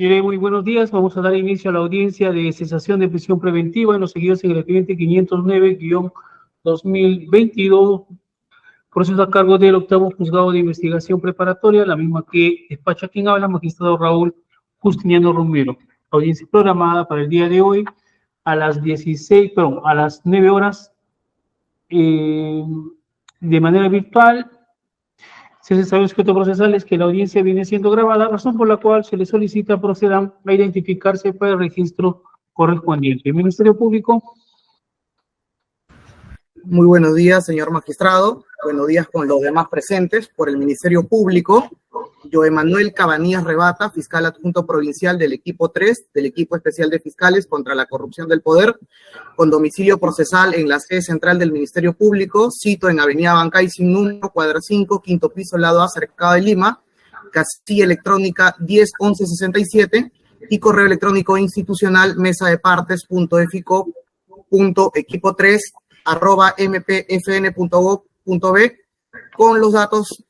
Muy buenos días. Vamos a dar inicio a la audiencia de cesación de prisión preventiva en los seguidos en el expediente 509-2022, proceso a cargo del octavo juzgado de investigación preparatoria, la misma que despacha quien habla, magistrado Raúl Justiniano Romero. Audiencia programada para el día de hoy a las 9 horas de manera virtual. Se sabe el sujeto procesal es que la audiencia viene siendo grabada, razón por la cual se le solicita procedan a identificarse para el registro correspondiente. El Ministerio Público. Muy buenos días, señor magistrado. Buenos días con los demás presentes. Por el Ministerio Público, Joe Manuel Cabanillas Rebata, fiscal adjunto provincial del equipo 3, del equipo especial de fiscales contra la corrupción del poder, con domicilio procesal en la sede central del Ministerio Público, cito en Avenida Bancay sin número, cuadra 5, quinto piso, lado A, cercado de Lima, casilla electrónica 101167 y correo electrónico institucional mesadepartes.equipo3@mpfn.gov.b con los datos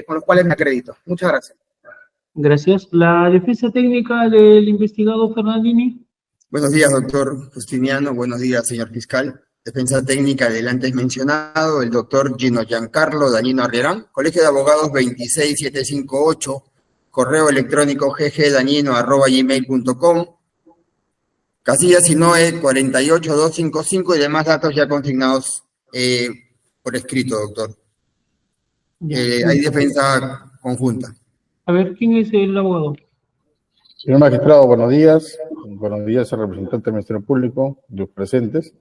con los cuales me acredito. Muchas gracias. Gracias. La defensa técnica del investigado Fernandini. Buenos días, doctor Justiniano. Buenos días, señor fiscal. Defensa técnica del antes mencionado, el doctor Gino Giancarlo Dañino Arrierán, Colegio de Abogados 26758, correo electrónico ggdañino@gmail.com, casilla SINOE 48255 y demás datos ya consignados por escrito, doctor. Hay defensa conjunta. A ver, ¿quién es el abogado? Señor magistrado, buenos días. Buenos días al representante del Ministerio Público, los presentes.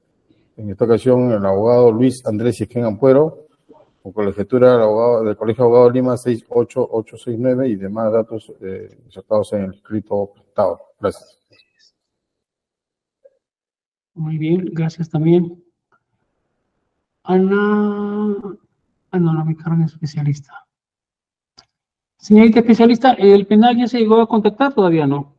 En esta ocasión, el abogado Luis Andrés Isquén Ampuero, con colegiatura del Colegio de Abogados Lima 68869 y demás datos insertados en el escrito presentado. Gracias. Muy bien, gracias también. Ana, la ubicaron especialista. Señorita especialista, ¿el penal ya se llegó a contactar? Todavía no.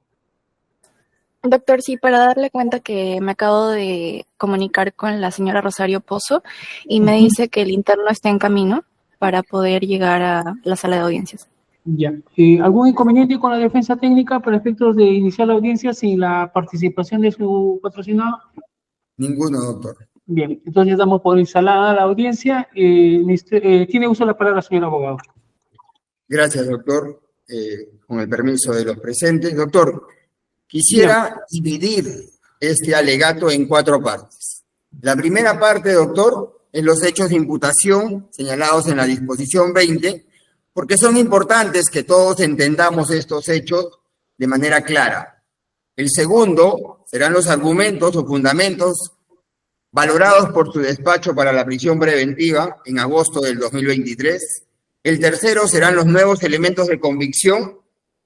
Doctor, sí, para darle cuenta que me acabo de comunicar con la señora Rosario Pozo y me dice que el interno está en camino para poder llegar a la sala de audiencias. Ya. ¿Algún inconveniente con la defensa técnica para efectos de iniciar la audiencia sin la participación de su patrocinado? Ninguno, doctor. Bien, entonces damos por instalada la audiencia. Tiene uso de la palabra, señor abogado. Gracias, doctor. Con el permiso de los presentes. Doctor, quisiera dividir este alegato en 4 partes. La primera parte, doctor, es los hechos de imputación señalados en la disposición 20, porque son importantes que todos entendamos estos hechos de manera clara. El segundo serán los argumentos o fundamentos valorados por su despacho para la prisión preventiva en agosto del 2023. El tercero serán los nuevos elementos de convicción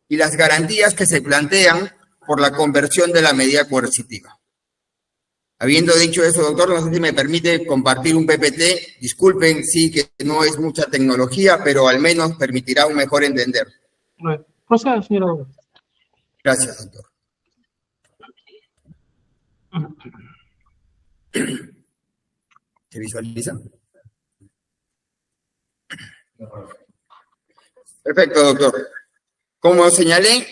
y las garantías que se plantean por la conversión de la medida coercitiva. Habiendo dicho eso, doctor, no sé si me permite compartir un PPT. Disculpen, sí, que no es mucha tecnología, pero al menos permitirá un mejor entender. Bueno, proceda, señor abogado. Gracias, doctor. ¿Se visualiza? Perfecto, doctor. Como señalé,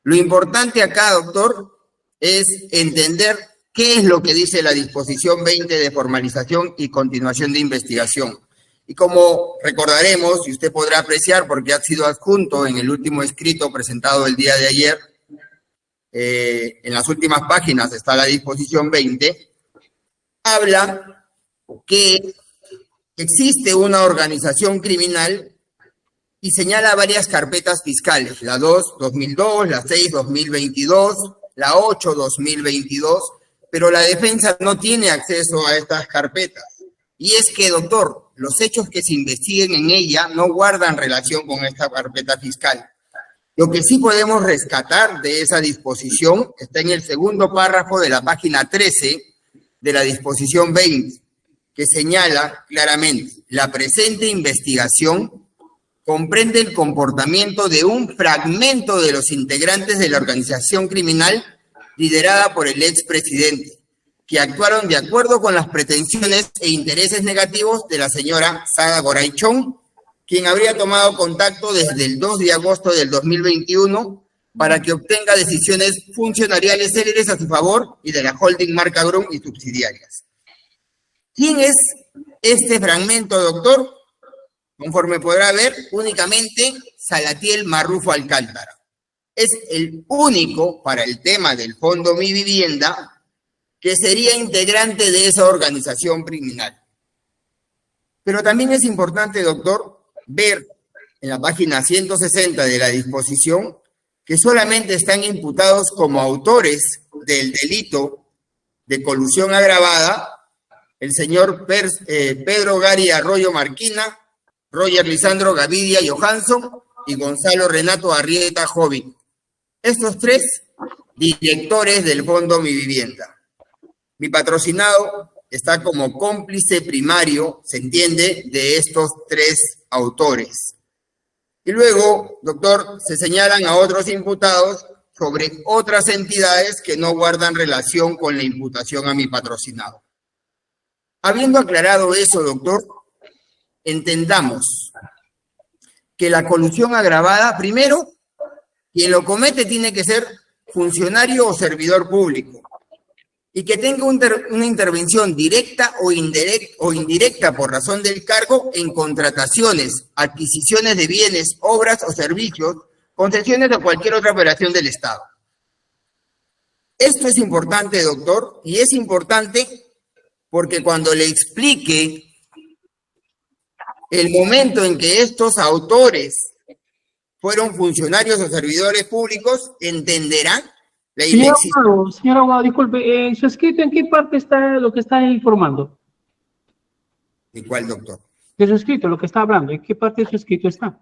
lo importante acá, doctor, es entender qué es lo que dice la disposición 20 de formalización y continuación de investigación. Y como recordaremos, y usted podrá apreciar porque ha sido adjunto en el último escrito presentado el día de ayer, en las últimas páginas está la disposición 20, habla que existe una organización criminal y señala varias carpetas fiscales, la 2-2002, la 6-2022, la 8-2022, pero la defensa no tiene acceso a estas carpetas. Y es que, doctor, los hechos que se investiguen en ella no guardan relación con esta carpeta fiscal. Lo que sí podemos rescatar de esa disposición está en el segundo párrafo de la página 13 de la disposición 20, que señala claramente: la presente investigación comprende el comportamiento de un fragmento de los integrantes de la organización criminal liderada por el expresidente, que actuaron de acuerdo con las pretensiones e intereses negativos de la señora Sada Goraychón, quien habría tomado contacto desde el 2 de agosto del 2021 para que obtenga decisiones funcionariales céleres a su favor y de la holding Marca Grum y subsidiarias. ¿Quién es este fragmento, doctor? Conforme podrá ver, únicamente Salatiel Marrufo Alcántara. Es el único para el tema del Fondo Mi Vivienda que sería integrante de esa organización criminal. Pero también es importante, doctor, ver en la página 160 de la disposición que solamente están imputados como autores del delito de colusión agravada el señor Pedro Gary Arroyo Marquina, Roger Lisandro Gavidia Johansson y Gonzalo Renato Arrieta Jovi. Estos tres directores del Fondo Mi Vivienda. Mi patrocinado está como cómplice primario, se entiende, de estos tres autores. Y luego, doctor, se señalan a otros imputados sobre otras entidades que no guardan relación con la imputación a mi patrocinado. Habiendo aclarado eso, doctor, entendamos que la colusión agravada, primero, quien lo comete tiene que ser funcionario o servidor público y que tenga una intervención directa o indirecta por razón del cargo en contrataciones, adquisiciones de bienes, obras o servicios, concesiones o cualquier otra operación del Estado. Esto es importante, doctor, y es importante porque cuando le explique el momento en que estos autores fueron funcionarios o servidores públicos, entenderán la inexistencia. Señor abogado, disculpe, ¿su escrito en qué parte está lo que está informando? ¿De cuál, doctor? De su escrito, lo que está hablando, ¿en qué parte de su escrito está?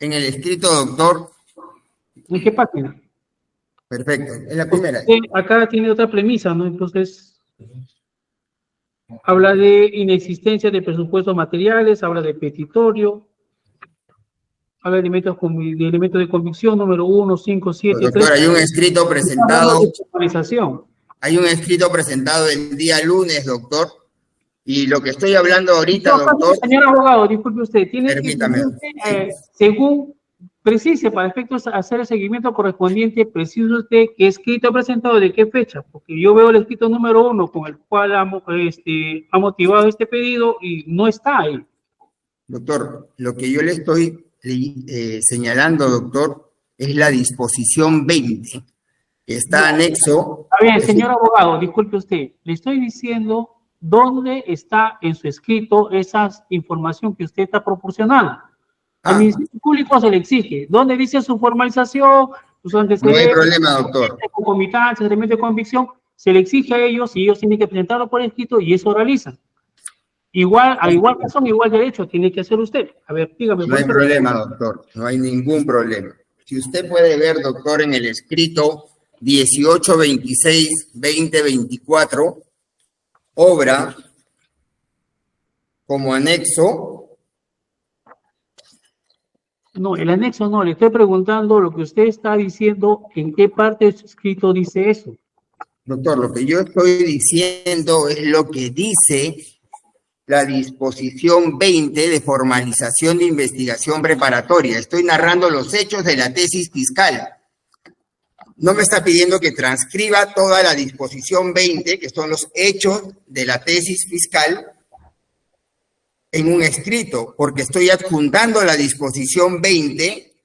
En el escrito, doctor. ¿En qué página? Perfecto, en la primera. Acá tiene otra premisa, ¿no? Entonces, habla de inexistencia de presupuestos materiales, habla de petitorio, habla de elementos de convicción, número 1, 5, 7, Doctor, 3. hay un escrito presentado. Hay un escrito presentado el día lunes, doctor, y lo que estoy hablando ahorita, doctor. Señor abogado, disculpe usted, tiene permítame. que, según precise, para efectos hacer el seguimiento correspondiente, precise usted qué escrito ha presentado, de qué fecha, porque yo veo el escrito número 1 con el cual ha motivado este pedido y no está ahí. Doctor, lo que yo le estoy señalando, doctor, es la disposición 20, que está anexo. A ver, señor abogado, disculpe usted, le estoy diciendo dónde está en su escrito esa información que usted está proporcionando. Al Ministerio Público se le exige. ¿Dónde dice su formalización? Sus antecedentes, no hay problema, doctor. Concomitantes, elementos de convicción, se le exige a ellos y ellos tienen que presentarlo por escrito y eso realizan. A igual razón, igual derecho, tiene que hacer usd. A ver, dígame. No hay problema, doctor. No hay ningún problema. Si usted puede ver, doctor, en el escrito 1826-2024, obra como anexo. No, el anexo no, le estoy preguntando lo que usted está diciendo, ¿en qué parte de su escrito dice eso? Doctor, lo que yo estoy diciendo es lo que dice la disposición 20 de formalización de investigación preparatoria. Estoy narrando los hechos de la tesis fiscal. No me está pidiendo que transcriba toda la disposición 20, que son los hechos de la tesis fiscal, en un escrito, porque estoy adjuntando la disposición 20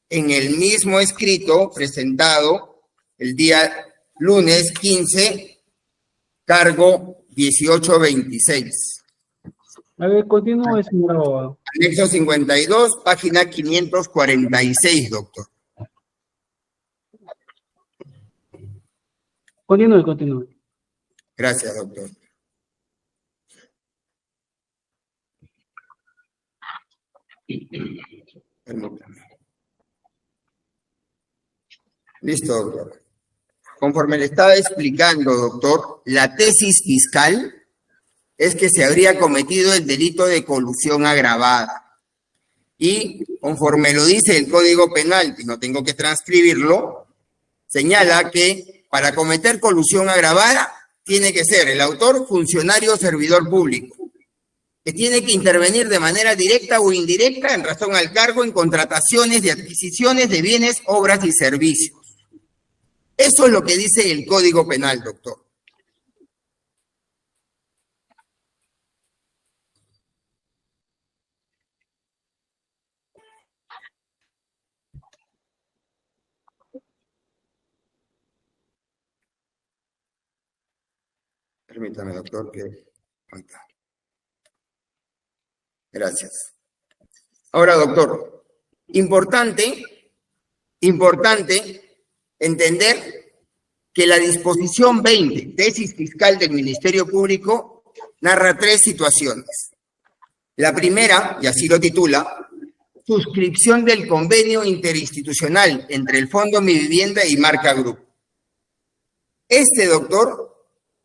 en el mismo escrito presentado el día lunes 15, cargo 1826. A ver, continúe, señor abogado. Anexo 52, página 546, doctor. Continúe. Gracias, doctor. Permítame. Listo, doctor. Conforme le estaba explicando, doctor, la tesis fiscal es que se habría cometido el delito de colusión agravada. Y conforme lo dice el Código Penal, que no tengo que transcribirlo, señala que para cometer colusión agravada tiene que ser el autor funcionario o servidor público. que tiene que intervenir de manera directa o indirecta en razón al cargo en contrataciones de adquisiciones de bienes, obras y servicios. Eso es lo que dice el Código Penal, doctor. Permítame, doctor, que... Gracias. Ahora, doctor, importante entender que la disposición 20, tesis fiscal del Ministerio Público, narra 3 situaciones. La primera, y así lo titula, suscripción del convenio interinstitucional entre el Fondo Mi Vivienda y Marca Group. Este, doctor,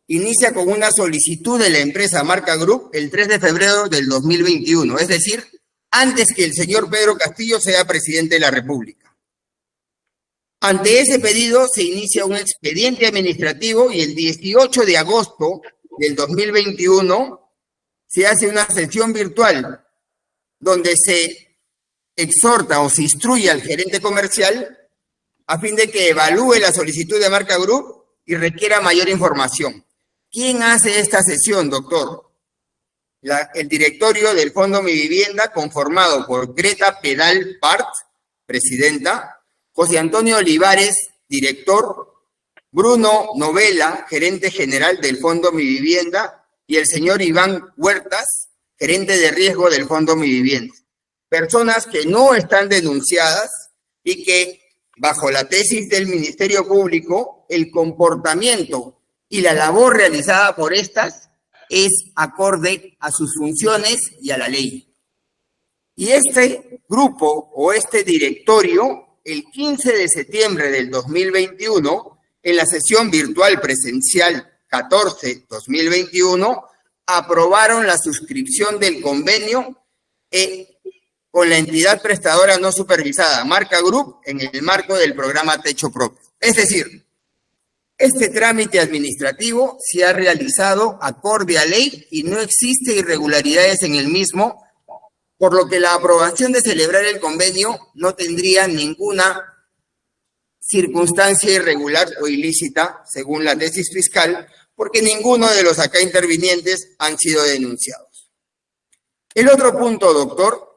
inicia con una solicitud de la empresa Marca Group el 3 de febrero del 2021, es decir, antes que el señor Pedro Castillo sea presidente de la República. Ante ese pedido se inicia un expediente administrativo y el 18 de agosto del 2021 se hace una sesión virtual donde se exhorta o se instruye al gerente comercial a fin de que evalúe la solicitud de Marca Group y requiera mayor información. ¿Quién hace esta sesión, doctor? El directorio del Fondo Mi Vivienda, conformado por Greta Pedal Part, presidenta, José Antonio Olivares, director, Bruno Novela, gerente general del Fondo Mi Vivienda, y el señor Iván Huertas, gerente de riesgo del Fondo Mi Vivienda. Personas que no están denunciadas y que, bajo la tesis del Ministerio Público, el comportamiento y la labor realizada por estas es acorde a sus funciones y a la ley. Y este grupo o este directorio, el 15 de septiembre del 2021, en la sesión virtual presencial 14-2021, aprobaron la suscripción del convenio con la entidad prestadora no supervisada, Marca Group, en el marco del programa Techo Propio. Es decir, este trámite administrativo se ha realizado acorde a ley y no existe irregularidades en el mismo, por lo que la aprobación de celebrar el convenio no tendría ninguna circunstancia irregular o ilícita, según la tesis fiscal, porque ninguno de los acá intervinientes han sido denunciados. El otro punto, doctor,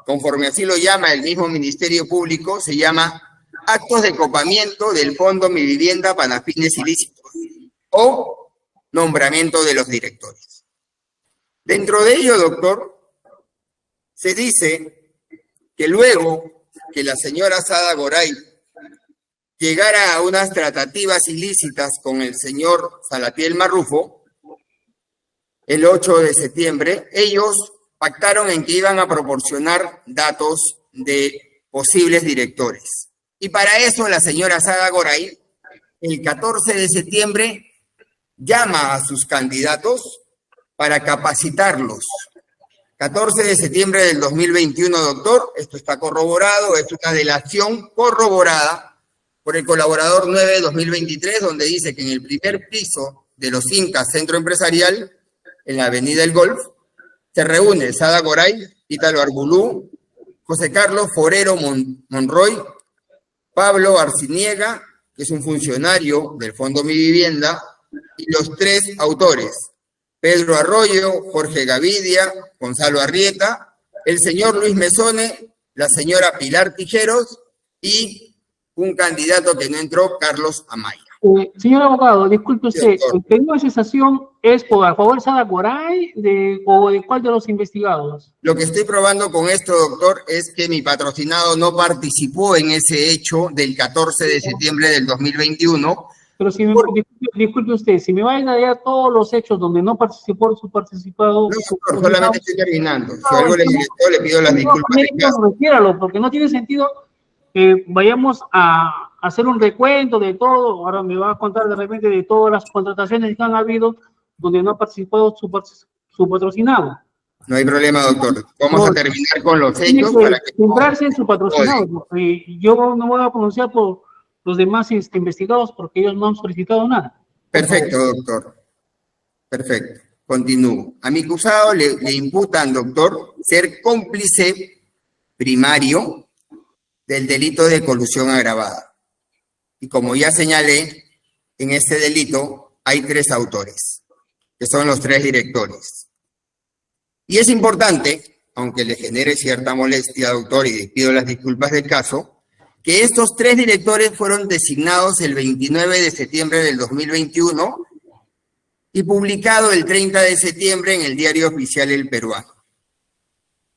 conforme así lo llama el mismo Ministerio Público, se llama actos de copamiento del Fondo Mi Vivienda para fines ilícitos o nombramiento de los directores. Dentro de ello, doctor, se dice que luego que la señora Sada Goray llegara a unas tratativas ilícitas con el señor Salatiel Marrufo, el 8 de septiembre, ellos pactaron en que iban a proporcionar datos de posibles directores. Y para eso la señora Sada Goray, el 14 de septiembre, llama a sus candidatos para capacitarlos. 14 de septiembre del 2021, doctor, esto está corroborado, es una delación corroborada por el colaborador 9-2023, donde dice que en el primer piso de los Incas Centro Empresarial, en la Avenida El Golf, se reúne Sada Goray, Ítalo Arbulú, José Carlos Forero Monroy, Pablo Arciniega, que es un funcionario del Fondo Mi Vivienda, y los 3 autores, Pedro Arroyo, Jorge Gavidia, Gonzalo Arrieta, el señor Luis Mesone, la señora Pilar Tijeros y un candidato que no entró, Carlos Amaya. Señor abogado, disculpe usted, Sí, ¿el pedido de cesación es por a favor de Sada Goray o de cuál de los investigados? Lo que estoy probando con esto, doctor, es que mi patrocinado no participó en ese hecho del 14 de septiembre del 2021. Pero si disculpe usted, si me va a detallar todos los hechos donde no participó su participado... No, doctor, solamente estoy terminando. Si algo le molestó, le pido las disculpas. Refiéralo, porque no tiene sentido que vayamos a hacer un recuento de todo. Ahora me va a contar de repente de todas las contrataciones que han habido donde no ha participado su patrocinado. No hay problema, doctor. Vamos a terminar con los hechos para que... centrarse en su patrocinado. Yo no voy a pronunciar por los demás investigados porque ellos no han solicitado nada. Perfecto, doctor. Perfecto. Continúo. A mi acusado le imputan, doctor, ser cómplice primario del delito de colusión agravada. Y como ya señalé, en este delito hay 3 autores, que son los 3 directores. Y es importante, aunque le genere cierta molestia, doctor, y pido las disculpas del caso, que estos 3 directores fueron designados el 29 de septiembre del 2021 y publicado el 30 de septiembre en el Diario Oficial El Peruano.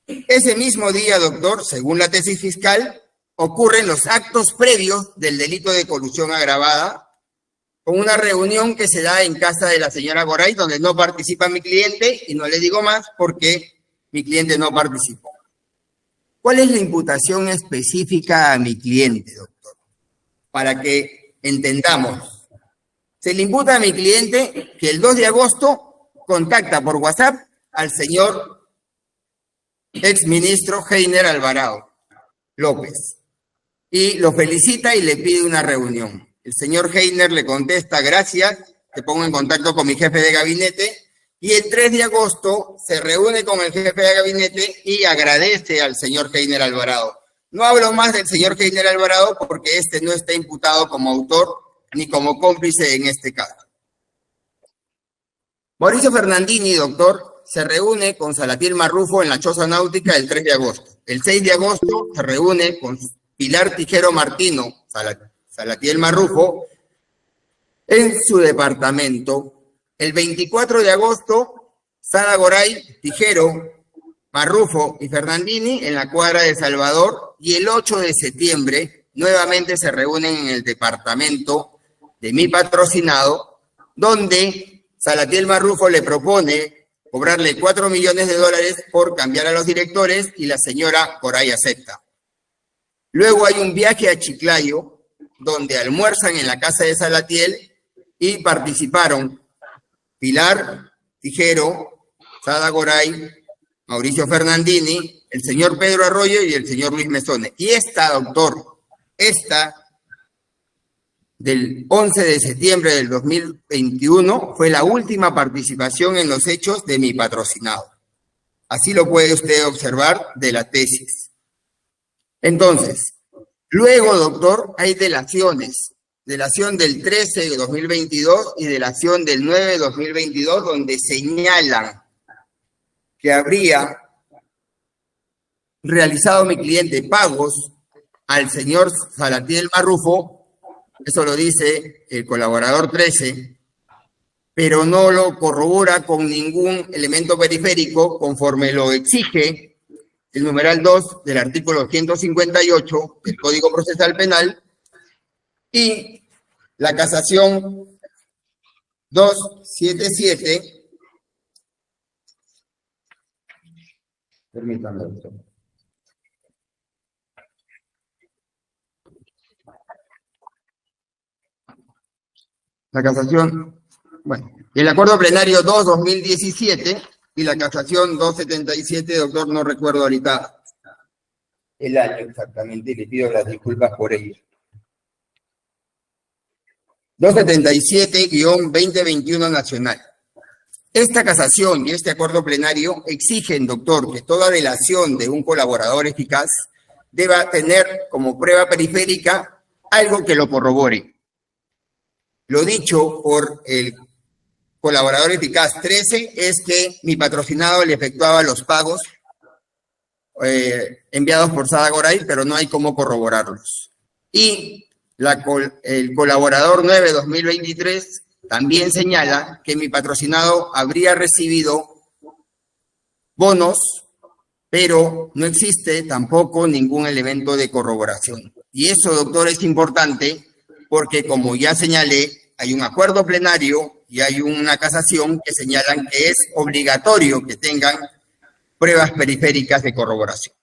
Ese mismo día, doctor, según la tesis fiscal, ocurren los actos previos del delito de colusión agravada, con una reunión que se da en casa de la señora Goray, donde no participa mi cliente, y no le digo más porque mi cliente no participó. ¿Cuál es la imputación específica a mi cliente, doctor? Para que entendamos. Se le imputa a mi cliente que el 2 de agosto contacta por WhatsApp al señor exministro Heiner Alvarado López y lo felicita y le pide una reunión. El señor Heiner le contesta, gracias, te pongo en contacto con mi jefe de gabinete, y el 3 de agosto se reúne con el jefe de gabinete y agradece al señor Heiner Alvarado. No hablo más del señor Heiner Alvarado porque este no está imputado como autor ni como cómplice en este caso. Mauricio Fernandini, doctor, se reúne con Salatiel Marrufo en la Choza Náutica el 3 de agosto. El 6 de agosto se reúne con Pilar Tijero Martino, Salatiel Marrufo, en su departamento. El 24 de agosto, Sara Goray, Tijero, Marrufo y Fernandini en la cuadra de Salvador, y el 8 de septiembre nuevamente se reúnen en el departamento de mi patrocinado, donde Salatiel Marrufo le propone cobrarle $4 millones por cambiar a los directores y la señora Goray acepta. Luego hay un viaje a Chiclayo, donde almuerzan en la casa de Salatiel y participaron Pilar Tijero, Sada Goray, Mauricio Fernandini, el señor Pedro Arroyo y el señor Luis Mesone. Y esta, doctor, del 11 de septiembre del 2021 fue la última participación en los hechos de mi patrocinado. Así lo puede usted observar de la tesis. Entonces, luego, doctor, hay delaciones. Delación del 13 de 2022 y delación del 9 de 2022, donde señalan que habría realizado mi cliente pagos al señor Salatiel Marrufo. Eso lo dice el colaborador 13, pero no lo corrobora con ningún elemento periférico conforme lo exige el numeral 2 del artículo 158 del Código Procesal Penal y la casación 277. Permítanme, doctor. La casación, bueno, el acuerdo plenario 2-2017 y la casación 277, doctor, no recuerdo ahorita el año exactamente y le pido las disculpas por ello. 277-2021 nacional. Esta casación y este acuerdo plenario exigen, doctor, que toda delación de un colaborador eficaz deba tener como prueba periférica algo que lo corrobore. Lo dicho por el colaborador eficaz 13 es que mi patrocinado le efectuaba los pagos enviados por Sada Goray, pero no hay cómo corroborarlos. Y el colaborador 9-2023 también señala que mi patrocinado habría recibido bonos, pero no existe tampoco ningún elemento de corroboración. Y eso, doctor, es importante porque, como ya señalé, hay un acuerdo plenario y hay una casación que señalan que es obligatorio que tengan pruebas periféricas de corroboración.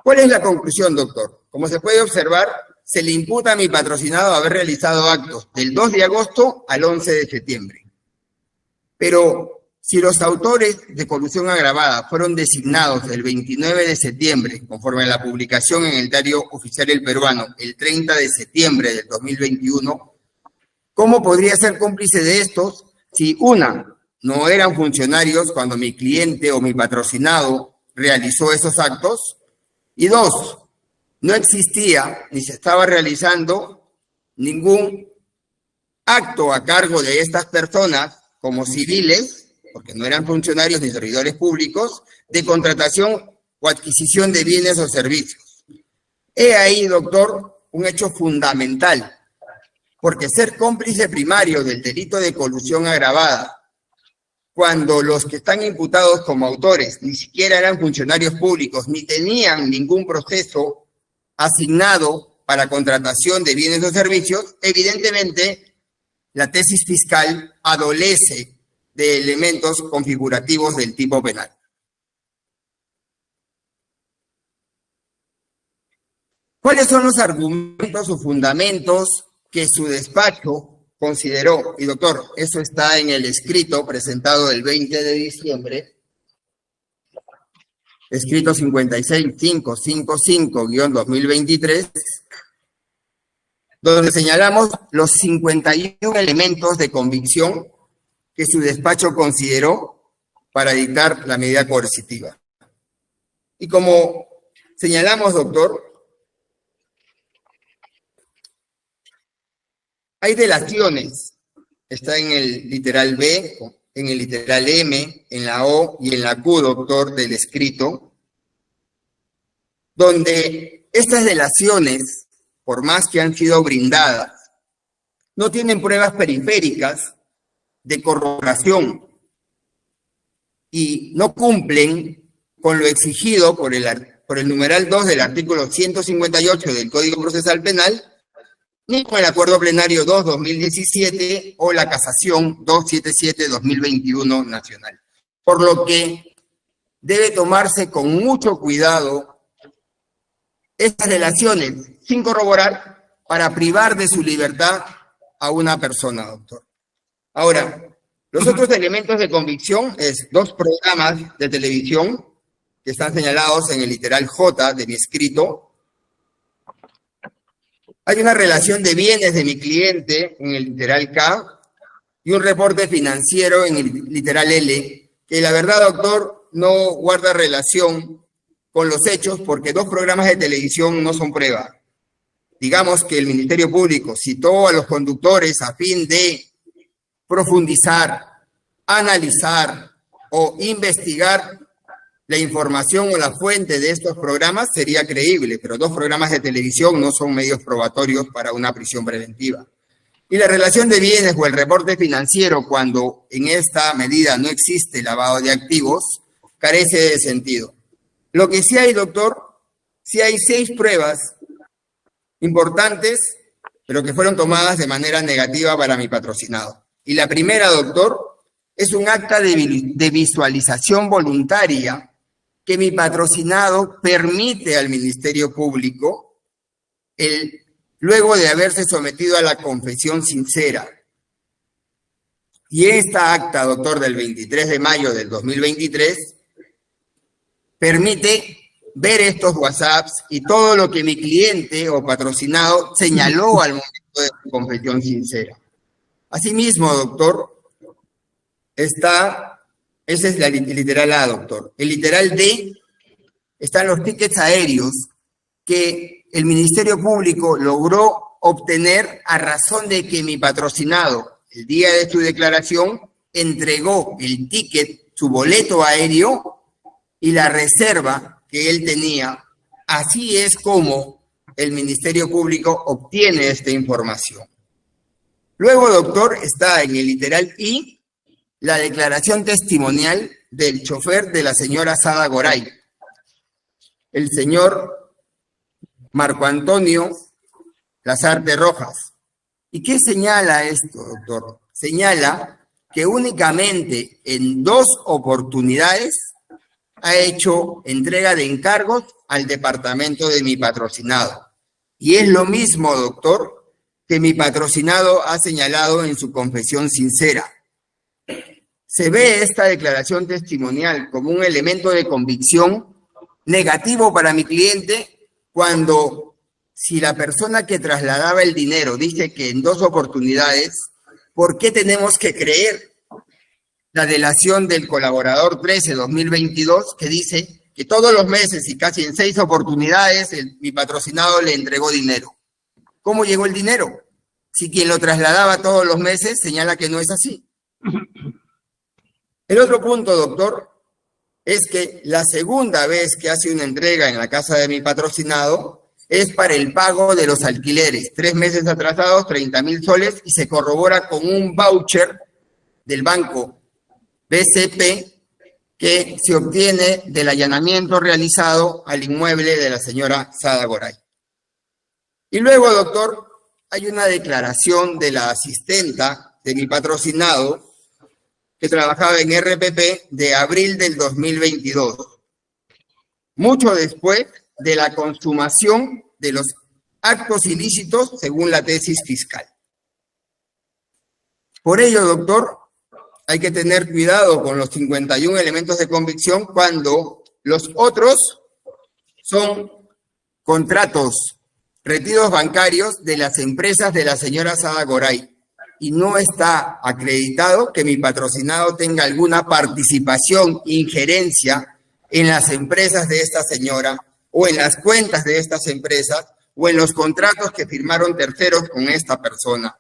¿Cuál es la conclusión, doctor? Como se puede observar, se le imputa a mi patrocinado haber realizado actos del 2 de agosto al 11 de septiembre. Pero si los autores de colusión agravada fueron designados el 29 de septiembre, conforme a la publicación en el Diario Oficial El Peruano, el 30 de septiembre del 2021, ¿cómo podría ser cómplice de estos si, una, no eran funcionarios cuando mi cliente o mi patrocinado realizó esos actos. Y 2, no existía ni se estaba realizando ningún acto a cargo de estas personas como civiles, porque no eran funcionarios ni servidores públicos, de contratación o adquisición de bienes o servicios. He ahí, doctor, un hecho fundamental, porque ser cómplice primario del delito de colusión agravada, cuando los que están imputados como autores ni siquiera eran funcionarios públicos, ni tenían ningún proceso asignado para contratación de bienes o servicios, evidentemente la tesis fiscal adolece de elementos configurativos del tipo penal. ¿Cuáles son los argumentos o fundamentos que su despacho consideró? Y doctor, eso está en el escrito presentado el 20 de diciembre, escrito 56555-2023, donde señalamos los 51 elementos de convicción que su despacho consideró para dictar la medida coercitiva. Y como señalamos, doctor, hay delaciones, está en el literal B, en el literal M, en la O y en la Q, doctor, del escrito, donde estas delaciones, por más que han sido brindadas, no tienen pruebas periféricas de corroboración y no cumplen con lo exigido por el numeral 2 del artículo 158 del Código Procesal Penal, ni con el Acuerdo Plenario 2-2017 o la Casación 277-2021 nacional. Por lo que debe tomarse con mucho cuidado estas delaciones sin corroborar para privar de su libertad a una persona, doctor. Ahora, los otros elementos de convicción es 2 programas de televisión que están señalados en el literal J de mi escrito. Hay una relación de bienes de mi cliente en el literal K y un reporte financiero en el literal L, que la verdad, doctor, no guarda relación con los hechos porque 2 programas de televisión no son prueba. Digamos que el Ministerio Público citó a los conductores a fin de profundizar, analizar o investigar la información o la fuente de estos programas, sería creíble, pero 2 programas de televisión no son medios probatorios para una prisión preventiva. Y la relación de bienes o el reporte financiero, cuando en esta medida no existe lavado de activos, carece de sentido. Lo que sí hay, doctor, sí hay 6 pruebas importantes, pero que fueron tomadas de manera negativa para mi patrocinado. Y la primera, doctor, es un acta de visualización voluntaria que mi patrocinado permite al Ministerio Público luego de haberse sometido a la confesión sincera. Y esta acta, doctor, del 23 de mayo del 2023, permite ver estos WhatsApps y todo lo que mi cliente o patrocinado señaló al momento de su confesión sincera. Asimismo, doctor, ese es el literal A, doctor. El literal D están los tickets aéreos que el Ministerio Público logró obtener a razón de que mi patrocinado, el día de su declaración, entregó el ticket, su boleto aéreo y la reserva que él tenía. Así es como el Ministerio Público obtiene esta información. Luego, doctor, está en el literal I la declaración testimonial del chofer de la señora Sada Goray, el señor Marco Antonio Lazarte Rojas. ¿Y qué señala esto, doctor? Señala que únicamente en 2 oportunidades ha hecho entrega de encargos al departamento de mi patrocinado. Y es lo mismo, doctor, que mi patrocinado ha señalado en su confesión sincera. Se ve esta declaración testimonial como un elemento de convicción negativo para mi cliente cuando, si la persona que trasladaba el dinero dice que en 2 oportunidades, ¿por qué tenemos que creer la delación del colaborador 13-2022, que dice que todos los meses y casi en 6 oportunidades mi patrocinado le entregó dinero. ¿Cómo llegó el dinero? Si quien lo trasladaba todos los meses señala que no es así. El otro punto, doctor, es que la segunda vez que hace una entrega en la casa de mi patrocinado es para el pago de los alquileres. 3 meses atrasados, 30.000 soles, y se corrobora con un voucher del banco BCP que se obtiene del allanamiento realizado al inmueble de la señora Sada Goray. Y luego, doctor, hay una declaración de la asistenta de mi patrocinado que trabajaba en RPP de abril del 2022, mucho después de la consumación de los actos ilícitos según la tesis fiscal. Por ello, doctor, hay que tener cuidado con los 51 elementos de convicción cuando los otros son contratos, retiros bancarios de las empresas de la señora Sada Goray. Y no está acreditado que mi patrocinado tenga alguna participación, injerencia en las empresas de esta señora o en las cuentas de estas empresas o en los contratos que firmaron terceros con esta persona.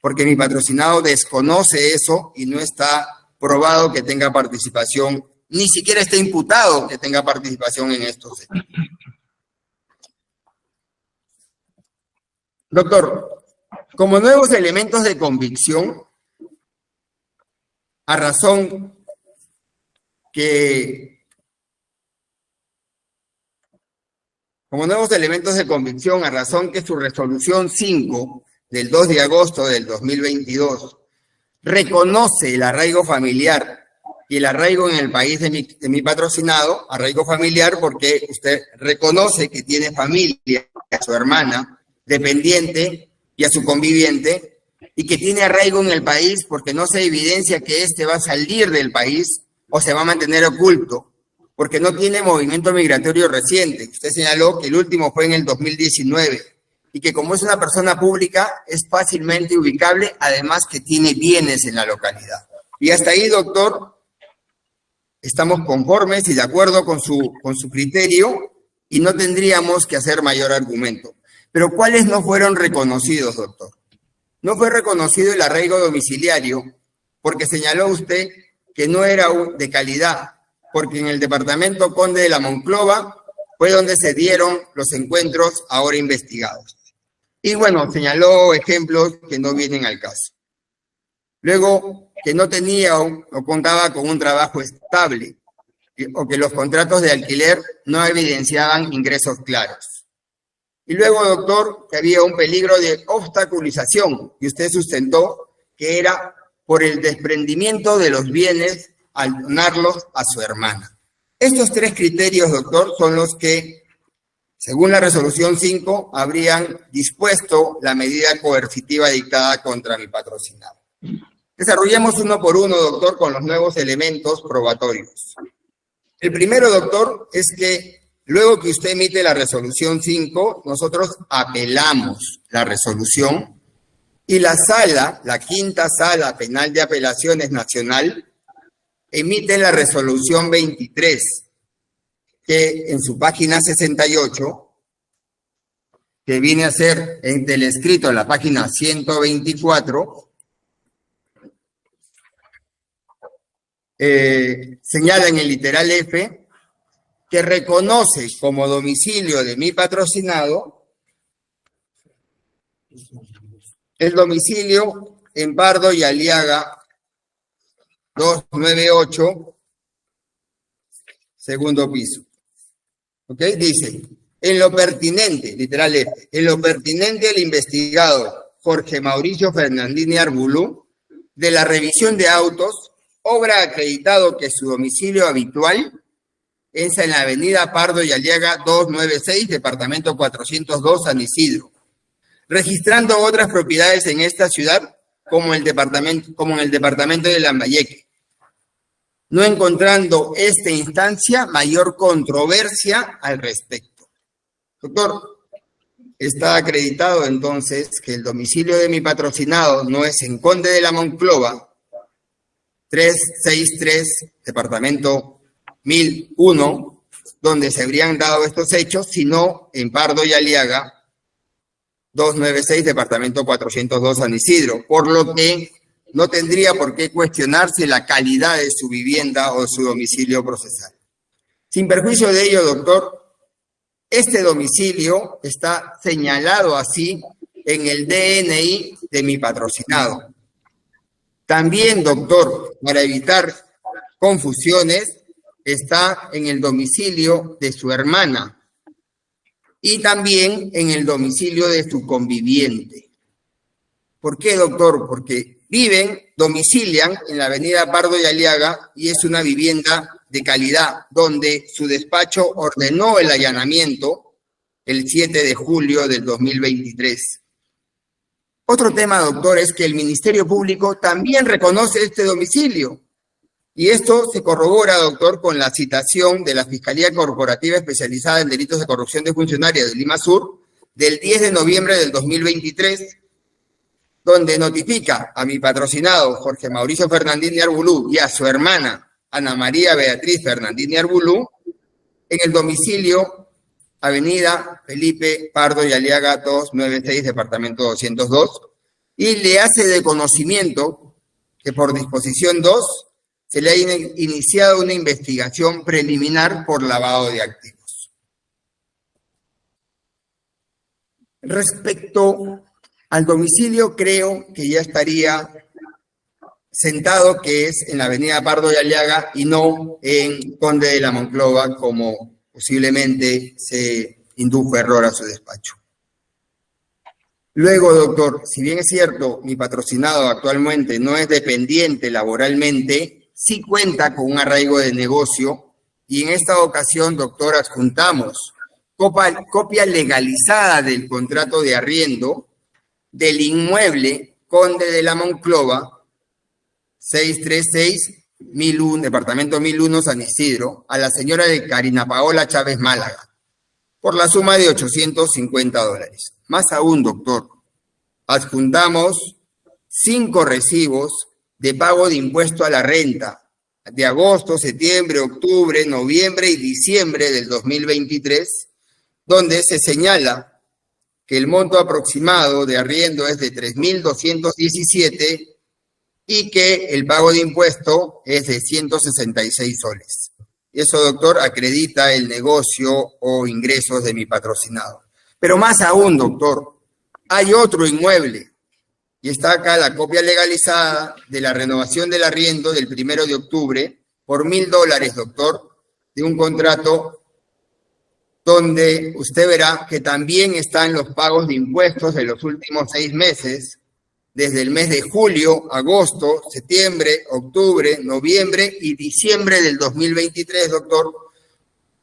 Porque mi patrocinado desconoce eso y no está probado que tenga participación, ni siquiera está imputado que tenga participación en estos hechos. Doctor, como nuevos elementos de convicción, a razón que su resolución 5 del 2 de agosto del 2022 reconoce el arraigo familiar y el arraigo en el país de mi patrocinado, arraigo familiar porque usted reconoce que tiene familia, a su hermana, dependiente, y a su conviviente, y que tiene arraigo en el país porque no se evidencia que éste va a salir del país o se va a mantener oculto, porque no tiene movimiento migratorio reciente. Usted señaló que el último fue en el 2019, y que como es una persona pública, es fácilmente ubicable, además que tiene bienes en la localidad. Y hasta ahí, doctor, estamos conformes y de acuerdo con su criterio, y no tendríamos que hacer mayor argumento. Pero ¿cuáles no fueron reconocidos, doctor? No fue reconocido el arraigo domiciliario porque señaló usted que no era de calidad, porque en el departamento Conde de la Monclova fue donde se dieron los encuentros ahora investigados. Y bueno, señaló ejemplos que no vienen al caso. Luego, que no tenía o contaba con un trabajo estable, o que los contratos de alquiler no evidenciaban ingresos claros. Y luego, doctor, que había un peligro de obstaculización, y usted sustentó que era por el desprendimiento de los bienes al donarlos a su hermana. Estos 3 criterios, doctor, son los que, según la resolución 5, habrían dispuesto la medida coercitiva dictada contra mi patrocinado. Desarrollemos uno por uno, doctor, con los nuevos elementos probatorios. El primero, doctor, es que luego que usted emite la resolución 5, nosotros apelamos la resolución y la sala, la 5ª Sala Penal de Apelaciones Nacional, emite la resolución 23, que en su página 68, que viene a ser del escrito en la página 124, señala en el literal F, que reconoce como domicilio de mi patrocinado el domicilio en Pardo y Aliaga 298, segundo piso. ¿Ok? Dice, en lo pertinente, literal F, en lo pertinente al investigado Jorge Mauricio Fernandini Arbulú, de la revisión de autos, obra acreditado que su domicilio habitual es en la avenida Pardo y Aliaga 296, departamento 402, San Isidro, registrando otras propiedades en esta ciudad como en el departamento de Lambayeque, no encontrando esta instancia mayor controversia al respecto. Doctor, está acreditado entonces que el domicilio de mi patrocinado no es en Conde de la Monclova, 363, departamento 1001, donde se habrían dado estos hechos, sino en Pardo y Aliaga, 296, departamento 402, San Isidro, por lo que no tendría por qué cuestionarse la calidad de su vivienda o su domicilio procesal. Sin perjuicio de ello, doctor, este domicilio está señalado así en el DNI de mi patrocinado. También, doctor, para evitar confusiones, está en el domicilio de su hermana y también en el domicilio de su conviviente. ¿Por qué, doctor? Porque domicilian en la avenida Pardo y Aliaga y es una vivienda de calidad donde su despacho ordenó el allanamiento el 7 de julio del 2023. Otro tema, doctor, es que el Ministerio Público también reconoce este domicilio. Y esto se corrobora, doctor, con la citación de la Fiscalía Corporativa Especializada en Delitos de Corrupción de Funcionarios de Lima Sur del 10 de noviembre del 2023, donde notifica a mi patrocinado Jorge Mauricio Fernandini Arbulú y a su hermana Ana María Beatriz Fernandini Arbulú en el domicilio Avenida Felipe Pardo y Aliaga 296, departamento 202, y le hace de conocimiento que por disposición 2 se le ha iniciado una investigación preliminar por lavado de activos. Respecto al domicilio, creo que ya estaría sentado, que es en la avenida Pardo y Aliaga y no en Conde de la Monclova, como posiblemente se indujo error a su despacho. Luego, doctor, si bien es cierto, mi patrocinado actualmente no es dependiente laboralmente, sí cuenta con un arraigo de negocio y en esta ocasión, doctor, adjuntamos copia legalizada del contrato de arriendo del inmueble Conde de la Monclova, 636-1001, departamento 1001, San Isidro, a la señora de Karina Paola Chávez Málaga, por la suma de $850. Más aún, doctor, adjuntamos 5 recibos de pago de impuesto a la renta de agosto, septiembre, octubre, noviembre y diciembre del 2023, donde se señala que el monto aproximado de arriendo es de 3.217 y que el pago de impuesto es de 166 soles. Eso, doctor, acredita el negocio o ingresos de mi patrocinado. Pero más aún, doctor, hay otro inmueble y está acá la copia legalizada de la renovación del arriendo del 1 de octubre por $1.000, doctor, de un contrato donde usted verá que también están los pagos de impuestos de los últimos 6 meses, desde el mes de julio, agosto, septiembre, octubre, noviembre y diciembre del 2023, doctor,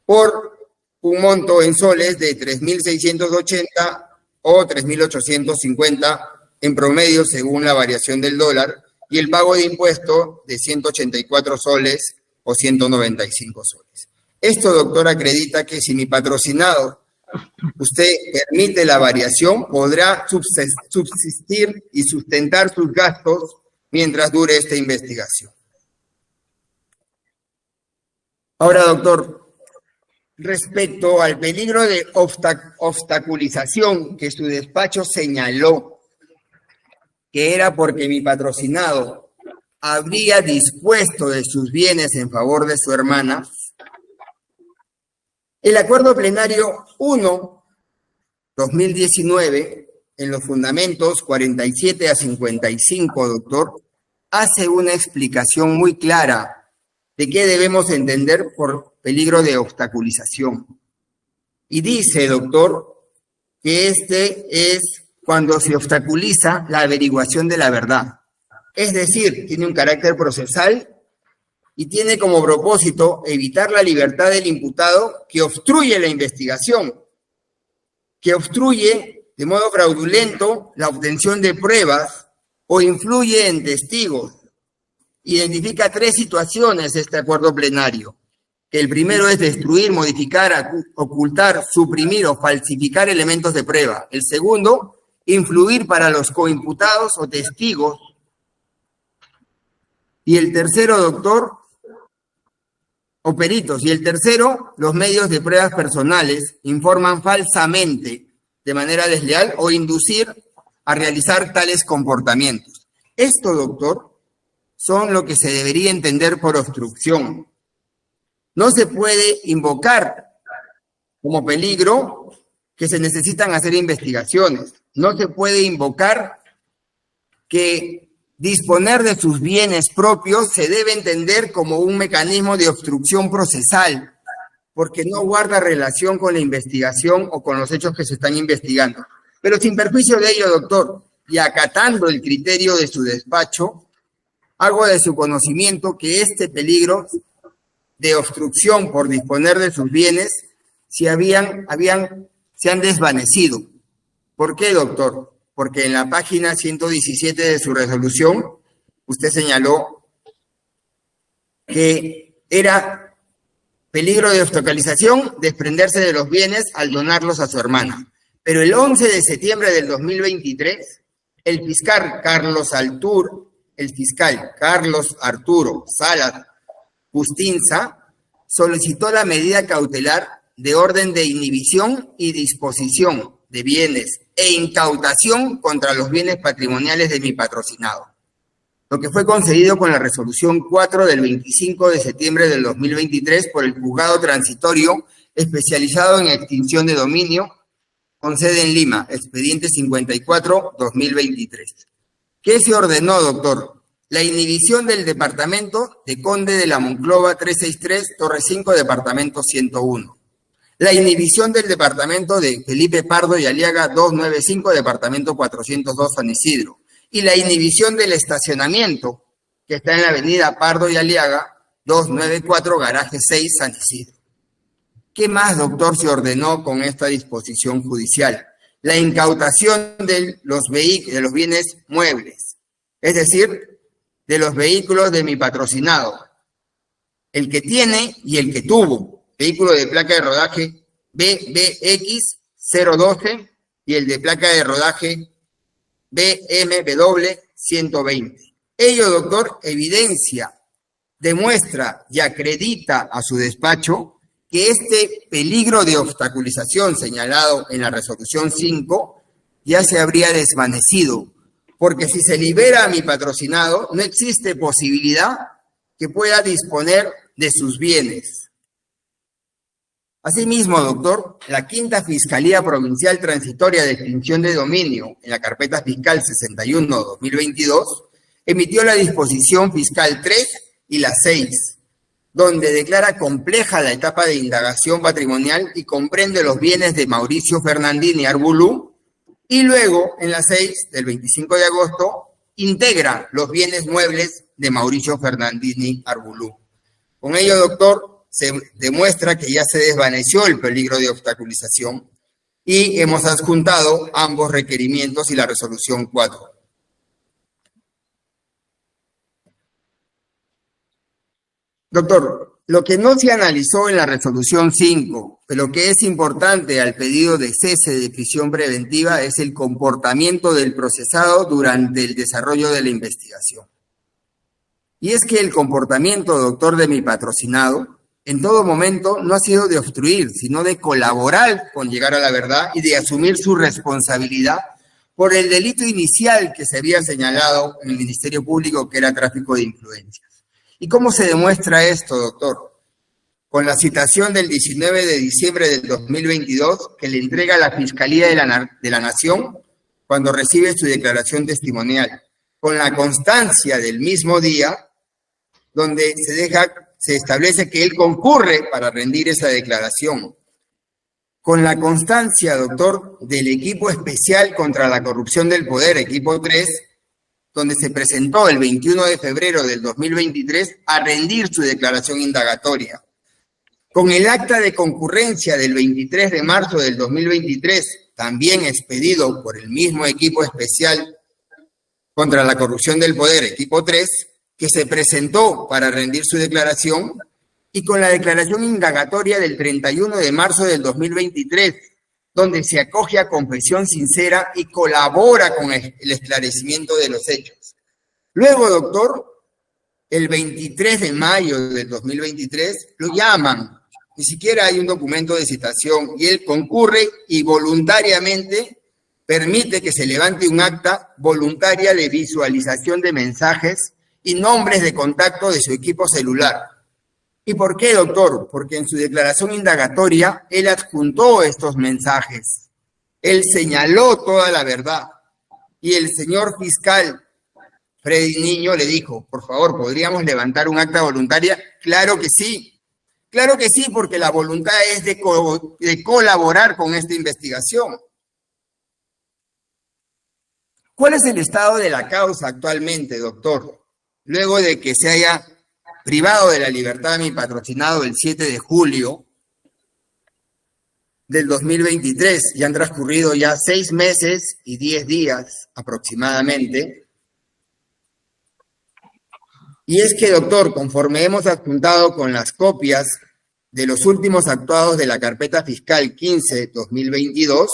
por un monto en soles de 3.680 o 3.850 en promedio según la variación del dólar, y el pago de impuesto de 184 soles o 195 soles. Esto, doctor, acredita que si mi patrocinado, usted permite la variación, podrá subsistir y sustentar sus gastos mientras dure esta investigación. Ahora, doctor, respecto al peligro de obstaculización que su despacho señaló, que era porque mi patrocinado habría dispuesto de sus bienes en favor de su hermana, el acuerdo plenario 1/2019, en los fundamentos 47 a 55, doctor, hace una explicación muy clara de qué debemos entender por peligro de obstaculización. Y dice, doctor, que este es cuando se obstaculiza la averiguación de la verdad. Es decir, tiene un carácter procesal y tiene como propósito evitar la libertad del imputado que obstruye la investigación, que obstruye de modo fraudulento la obtención de pruebas o influye en testigos. Identifica 3 situaciones este acuerdo plenario, que el primero es destruir, modificar, ocultar, suprimir o falsificar elementos de prueba. El segundo, influir para los coimputados o testigos. Y el tercero, doctor, o peritos. Y el tercero, los medios de pruebas personales informan falsamente, de manera desleal, o inducir a realizar tales comportamientos. Esto, doctor, son lo que se debería entender por obstrucción. No se puede invocar como peligro que se necesitan hacer investigaciones. No se puede invocar que disponer de sus bienes propios se debe entender como un mecanismo de obstrucción procesal, porque no guarda relación con la investigación o con los hechos que se están investigando. Pero sin perjuicio de ello, doctor, y acatando el criterio de su despacho, hago de su conocimiento que este peligro de obstrucción por disponer de sus bienes se han desvanecido. ¿Por qué, doctor? Porque en la página 117 de su resolución, usted señaló que era peligro de obstaculización desprenderse de los bienes al donarlos a su hermana. Pero el 11 de septiembre del 2023, el fiscal Carlos Arturo Salas Justinza solicitó la medida cautelar de orden de inhibición y disposición de bienes e incautación contra los bienes patrimoniales de mi patrocinado, lo que fue concedido con la resolución 4 del 25 de septiembre del 2023 por el Juzgado Transitorio Especializado en Extinción de Dominio, con sede en Lima, expediente 54-2023. ¿Qué se ordenó, doctor? La inhibición del departamento de Conde de la Monclova 363, Torre 5, departamento 101. La inhibición del departamento de Felipe Pardo y Aliaga 295, departamento 402, San Isidro. Y la inhibición del estacionamiento que está en la avenida Pardo y Aliaga 294, garaje 6, San Isidro. ¿Qué más, doctor, se ordenó con esta disposición judicial? La incautación de los bienes muebles, es decir, de los vehículos de mi patrocinado, el que tiene y el que tuvo, vehículo de placa de rodaje BBX 012 y el de placa de rodaje BMW 120. Ello, doctor, evidencia, demuestra y acredita a su despacho que este peligro de obstaculización señalado en la resolución 5 ya se habría desvanecido, porque si se libera a mi patrocinado, no existe posibilidad que pueda disponer de sus bienes. Asimismo, doctor, la Quinta Fiscalía Provincial Transitoria de Extinción de Dominio, en la carpeta fiscal 61-2022, emitió la disposición fiscal 3 y la 6, donde declara compleja la etapa de indagación patrimonial y comprende los bienes de Mauricio Fernandini Arbulú, y luego, en la 6 del 25 de agosto, integra los bienes muebles de Mauricio Fernandini Arbulú. Con ello, doctor, se demuestra que ya se desvaneció el peligro de obstaculización y hemos adjuntado ambos requerimientos y la resolución 4. Doctor, lo que no se analizó en la resolución 5, pero que es importante al pedido de cese de prisión preventiva, es el comportamiento del procesado durante el desarrollo de la investigación. Y es que el comportamiento, doctor, de mi patrocinado, en todo momento no ha sido de obstruir, sino de colaborar con llegar a la verdad y de asumir su responsabilidad por el delito inicial que se había señalado en el Ministerio Público, que era tráfico de influencias. ¿Y cómo se demuestra esto, doctor? Con la citación del 19 de diciembre del 2022 que le entrega a la Fiscalía de la Nación cuando recibe su declaración testimonial, con la constancia del mismo día donde se establece que él concurre para rendir esa declaración, con la constancia, doctor, del equipo especial contra la corrupción del poder, equipo 3, donde se presentó el 21 de febrero del 2023 a rendir su declaración indagatoria, con el acta de concurrencia del 23 de marzo del 2023, también expedido por el mismo equipo especial contra la corrupción del poder, equipo 3, que se presentó para rendir su declaración, y con la declaración indagatoria del 31 de marzo del 2023, donde se acoge a confesión sincera y colabora con el esclarecimiento de los hechos. Luego, doctor, el 23 de mayo del 2023, lo llaman. Ni siquiera hay un documento de citación y él concurre y voluntariamente permite que se levante un acta voluntaria de visualización de mensajes y nombres de contacto de su equipo celular. ¿Y por qué, doctor? Porque en su declaración indagatoria él adjuntó estos mensajes. Él señaló toda la verdad. Y el señor fiscal Freddy Niño le dijo, por favor, ¿podríamos levantar un acta voluntaria? Claro que sí, porque la voluntad es de colaborar con esta investigación. ¿Cuál es el estado de la causa actualmente, doctor? Luego de que se haya privado de la libertad a mi patrocinado el 7 de julio del 2023, y han transcurrido ya 6 meses y 10 días aproximadamente. Y es que, doctor, conforme hemos adjuntado con las copias de los últimos actuados de la carpeta fiscal 15-2022,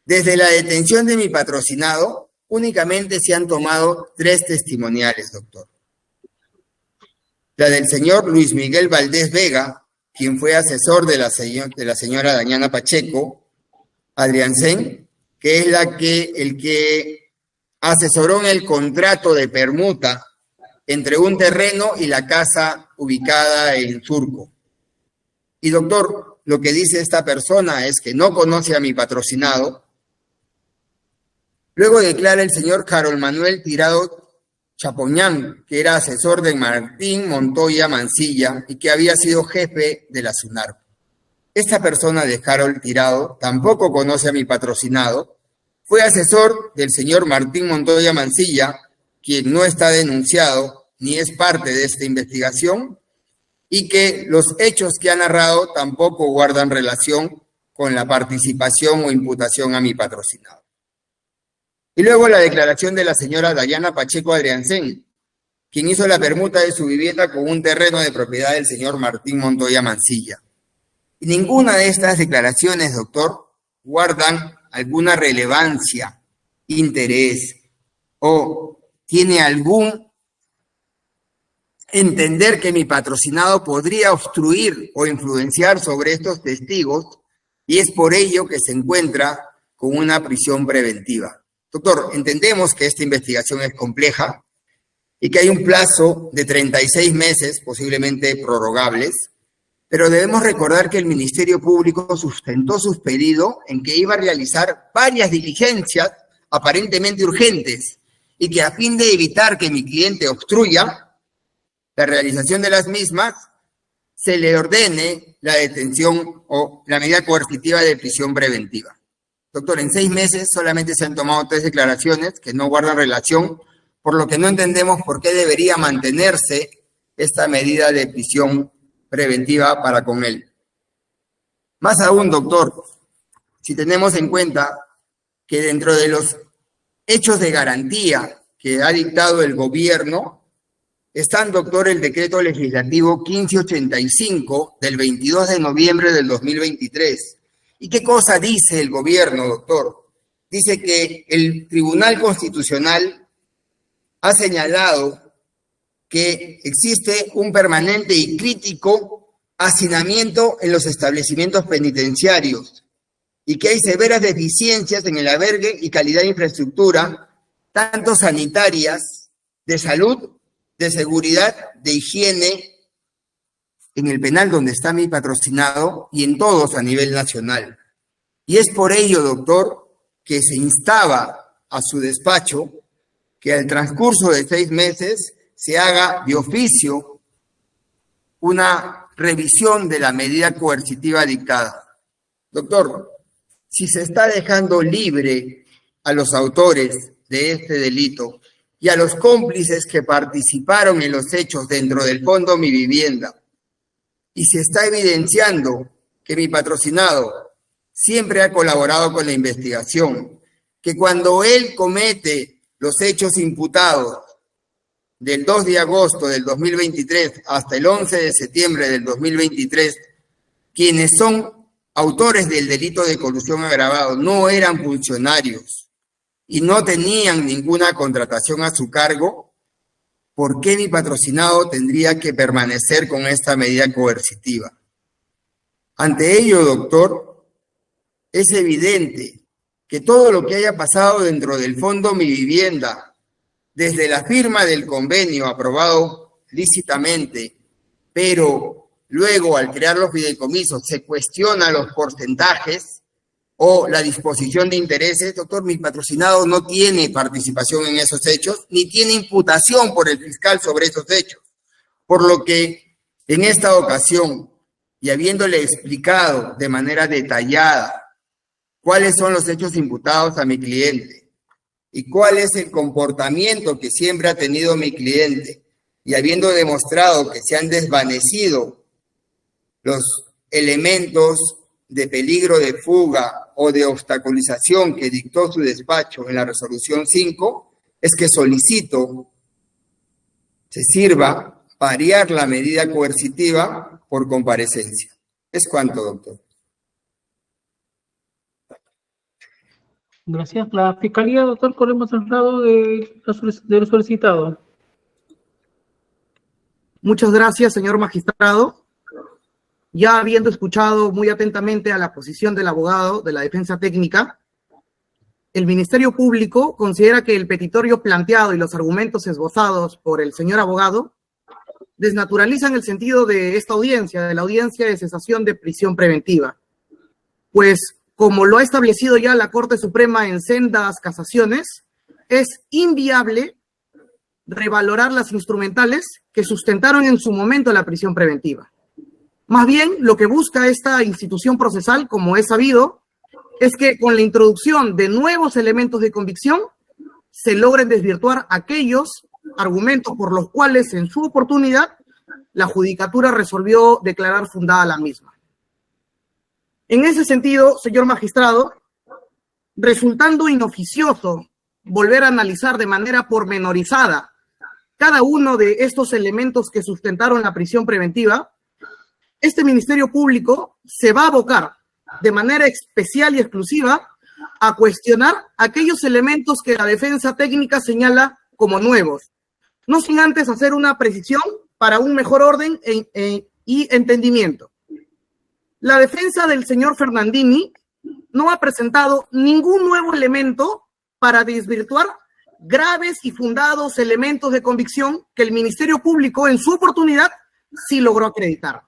desde la detención de mi patrocinado, únicamente se han tomado 3 testimoniales, doctor. La del señor Luis Miguel Valdés Vega, quien fue asesor de la señora Dayana Pacheco, Adriansen, que es el que asesoró en el contrato de permuta entre un terreno y la casa ubicada en Surco. Y doctor, lo que dice esta persona es que no conoce a mi patrocinado. Luego declara el señor Harold Manuel Tirado Chapoñán, que era asesor de Martín Montoya Mancilla y que había sido jefe de la SUNARP. Esta persona de Harold Tirado tampoco conoce a mi patrocinado. Fue asesor del señor Martín Montoya Mancilla, quien no está denunciado ni es parte de esta investigación, y que los hechos que ha narrado tampoco guardan relación con la participación o imputación a mi patrocinado. Y luego la declaración de la señora Dayana Pacheco Adriansen, quien hizo la permuta de su vivienda con un terreno de propiedad del señor Martín Montoya Mancilla. Y ninguna de estas declaraciones, doctor, guardan alguna relevancia, interés o tiene algún entender que mi patrocinado podría obstruir o influenciar sobre estos testigos, y es por ello que se encuentra con una prisión preventiva. Doctor, entendemos que esta investigación es compleja y que hay un plazo de 36 meses, posiblemente prorrogables, pero debemos recordar que el Ministerio Público sustentó su pedido en que iba a realizar varias diligencias aparentemente urgentes y que a fin de evitar que mi cliente obstruya la realización de las mismas, se le ordene la detención o la medida coercitiva de prisión preventiva. Doctor, en 6 meses solamente se han tomado 3 declaraciones que no guardan relación, por lo que no entendemos por qué debería mantenerse esta medida de prisión preventiva para con él. Más aún, doctor, si tenemos en cuenta que dentro de los hechos de garantía que ha dictado el gobierno, están, doctor, el decreto legislativo 1585 del 22 de noviembre del 2023. ¿Y qué cosa dice el gobierno, doctor? Dice que el Tribunal Constitucional ha señalado que existe un permanente y crítico hacinamiento en los establecimientos penitenciarios y que hay severas deficiencias en el albergue y calidad de infraestructura, tanto sanitarias, de salud, de seguridad, de higiene, en el penal donde está mi patrocinado y en todos a nivel nacional. Y es por ello, doctor, que se instaba a su despacho que al transcurso de 6 meses se haga de oficio una revisión de la medida coercitiva dictada. Doctor, si se está dejando libre a los autores de este delito y a los cómplices que participaron en los hechos dentro del Fondo Mi Vivienda, y se está evidenciando que mi patrocinado siempre ha colaborado con la investigación, que cuando él comete los hechos imputados del 2 de agosto del 2023 hasta el 11 de septiembre del 2023, quienes son autores del delito de colusión agravado no eran funcionarios y no tenían ninguna contratación a su cargo, ¿por qué mi patrocinado tendría que permanecer con esta medida coercitiva? Ante ello, doctor, es evidente que todo lo que haya pasado dentro del Fondo Mi Vivienda, desde la firma del convenio aprobado lícitamente, pero luego al crear los fideicomisos se cuestionan los porcentajes o la disposición de intereses, doctor, mi patrocinado no tiene participación en esos hechos, ni tiene imputación por el fiscal sobre esos hechos. Por lo que en esta ocasión, y habiéndole explicado de manera detallada cuáles son los hechos imputados a mi cliente y cuál es el comportamiento que siempre ha tenido mi cliente, y habiendo demostrado que se han desvanecido los elementos de peligro de fuga o de obstaculización que dictó su despacho en la resolución 5, es que solicito se sirva variar la medida coercitiva por comparecencia. Es cuanto, doctor. Gracias. La Fiscalía, doctor, corremos al lado de lo solicitado. Muchas gracias, señor magistrado. Ya habiendo escuchado muy atentamente a la posición del abogado de la defensa técnica, el Ministerio Público considera que el petitorio planteado y los argumentos esbozados por el señor abogado desnaturalizan el sentido de esta audiencia, de la audiencia de cesación de prisión preventiva. Pues, como lo ha establecido ya la Corte Suprema en sendas casaciones, es inviable revalorar las instrumentales que sustentaron en su momento la prisión preventiva. Más bien, lo que busca esta institución procesal, como es sabido, es que con la introducción de nuevos elementos de convicción se logren desvirtuar aquellos argumentos por los cuales en su oportunidad la judicatura resolvió declarar fundada la misma. En ese sentido, señor magistrado, resultando inoficioso volver a analizar de manera pormenorizada cada uno de estos elementos que sustentaron la prisión preventiva, este Ministerio Público se va a abocar de manera especial y exclusiva a cuestionar aquellos elementos que la defensa técnica señala como nuevos, no sin antes hacer una precisión para un mejor orden y entendimiento. La defensa del señor Fernandini no ha presentado ningún nuevo elemento para desvirtuar graves y fundados elementos de convicción que el Ministerio Público en su oportunidad sí logró acreditar.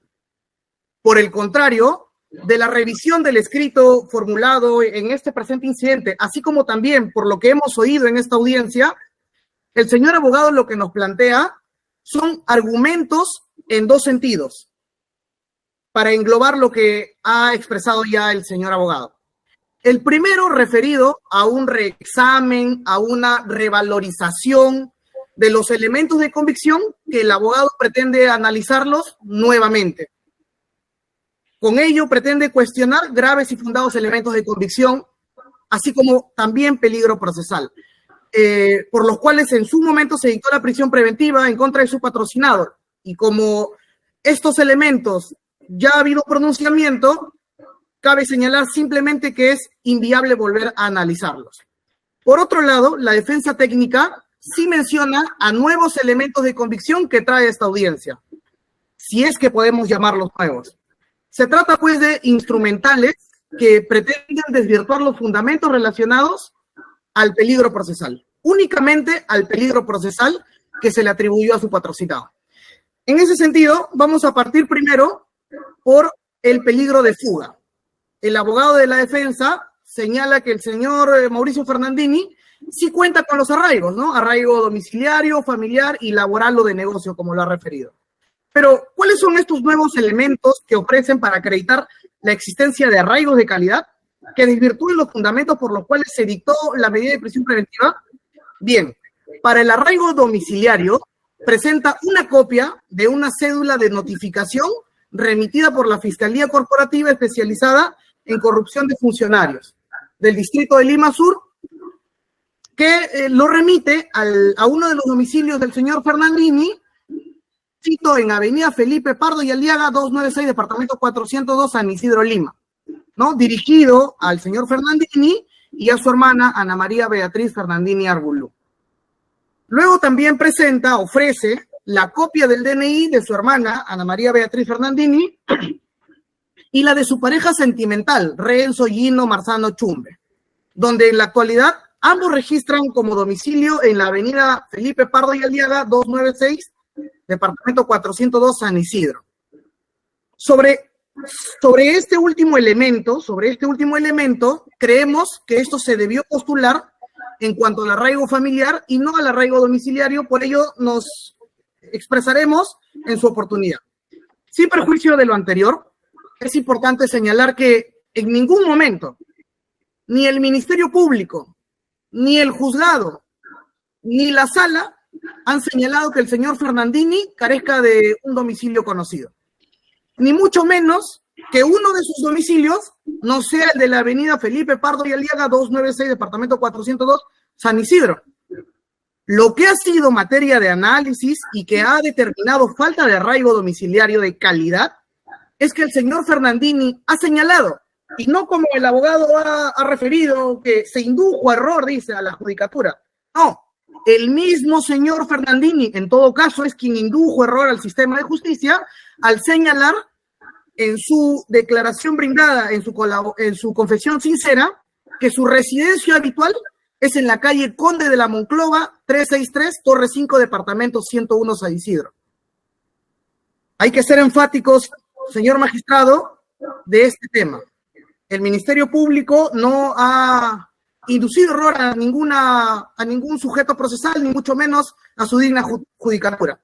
Por el contrario, de la revisión del escrito formulado en este presente incidente, así como también por lo que hemos oído en esta audiencia, el señor abogado lo que nos plantea son argumentos en dos sentidos, para englobar lo que ha expresado ya el señor abogado. El primero referido a un reexamen, a una revalorización de los elementos de convicción que el abogado pretende analizarlos nuevamente. Con ello pretende cuestionar graves y fundados elementos de convicción, así como también peligro procesal, por los cuales en su momento se dictó la prisión preventiva en contra de su patrocinador. Y como estos elementos ya ha habido pronunciamiento, cabe señalar simplemente que es inviable volver a analizarlos. Por otro lado, la defensa técnica sí menciona a nuevos elementos de convicción que trae esta audiencia, si es que podemos llamarlos nuevos. Se trata pues de instrumentales que pretenden desvirtuar los fundamentos relacionados al peligro procesal, únicamente al peligro procesal que se le atribuyó a su patrocinado. En ese sentido, vamos a partir primero por el peligro de fuga. El abogado de la defensa señala que el señor Mauricio Fernandini sí cuenta con los arraigos, ¿no? Arraigo domiciliario, familiar y laboral o de negocio, como lo ha referido. Pero, ¿cuáles son estos nuevos elementos que ofrecen para acreditar la existencia de arraigos de calidad que desvirtúen los fundamentos por los cuales se dictó la medida de prisión preventiva? Bien, para el arraigo domiciliario, presenta una copia de una cédula de notificación remitida por la Fiscalía Corporativa Especializada en Corrupción de Funcionarios del Distrito de Lima Sur, que lo remite a uno de los domicilios del señor Fernandini, cito en Avenida Felipe Pardo y Aliaga, 296, Departamento 402, San Isidro, Lima, ¿no? Dirigido al señor Fernandini y a su hermana Ana María Beatriz Fernandini Arbulú. Luego también ofrece la copia del DNI de su hermana, Ana María Beatriz Fernandini, y la de su pareja sentimental, Renzo Gino Marzano Chumbe, donde en la actualidad ambos registran como domicilio en la avenida Felipe Pardo y Aliaga 296, departamento 402, San Isidro. Sobre este último elemento, creemos que esto se debió postular en cuanto al arraigo familiar y no al arraigo domiciliario, por ello nos expresaremos en su oportunidad. Sin perjuicio de lo anterior, es importante señalar que en ningún momento, ni el Ministerio Público, ni el juzgado, ni la sala han señalado que el señor Fernandini carezca de un domicilio conocido. Ni mucho menos que uno de sus domicilios no sea el de la avenida Felipe Pardo y Aliaga 296, departamento 402, San Isidro. Lo que ha sido materia de análisis y que ha determinado falta de arraigo domiciliario de calidad es que el señor Fernandini ha señalado, y no como el abogado ha referido, que se indujo a error, dice, a la judicatura. No, el mismo señor Fernandini, en todo caso, es quien indujo error al sistema de justicia al señalar en su declaración brindada, en su confesión sincera, que su residencia habitual es en la calle Conde de la Monclova, 363, Torre 5, departamento 101, San Isidro. Hay que ser enfáticos, señor magistrado, de este tema. El Ministerio Público no ha inducido error a ningún sujeto procesal, ni mucho menos a su digna judicatura.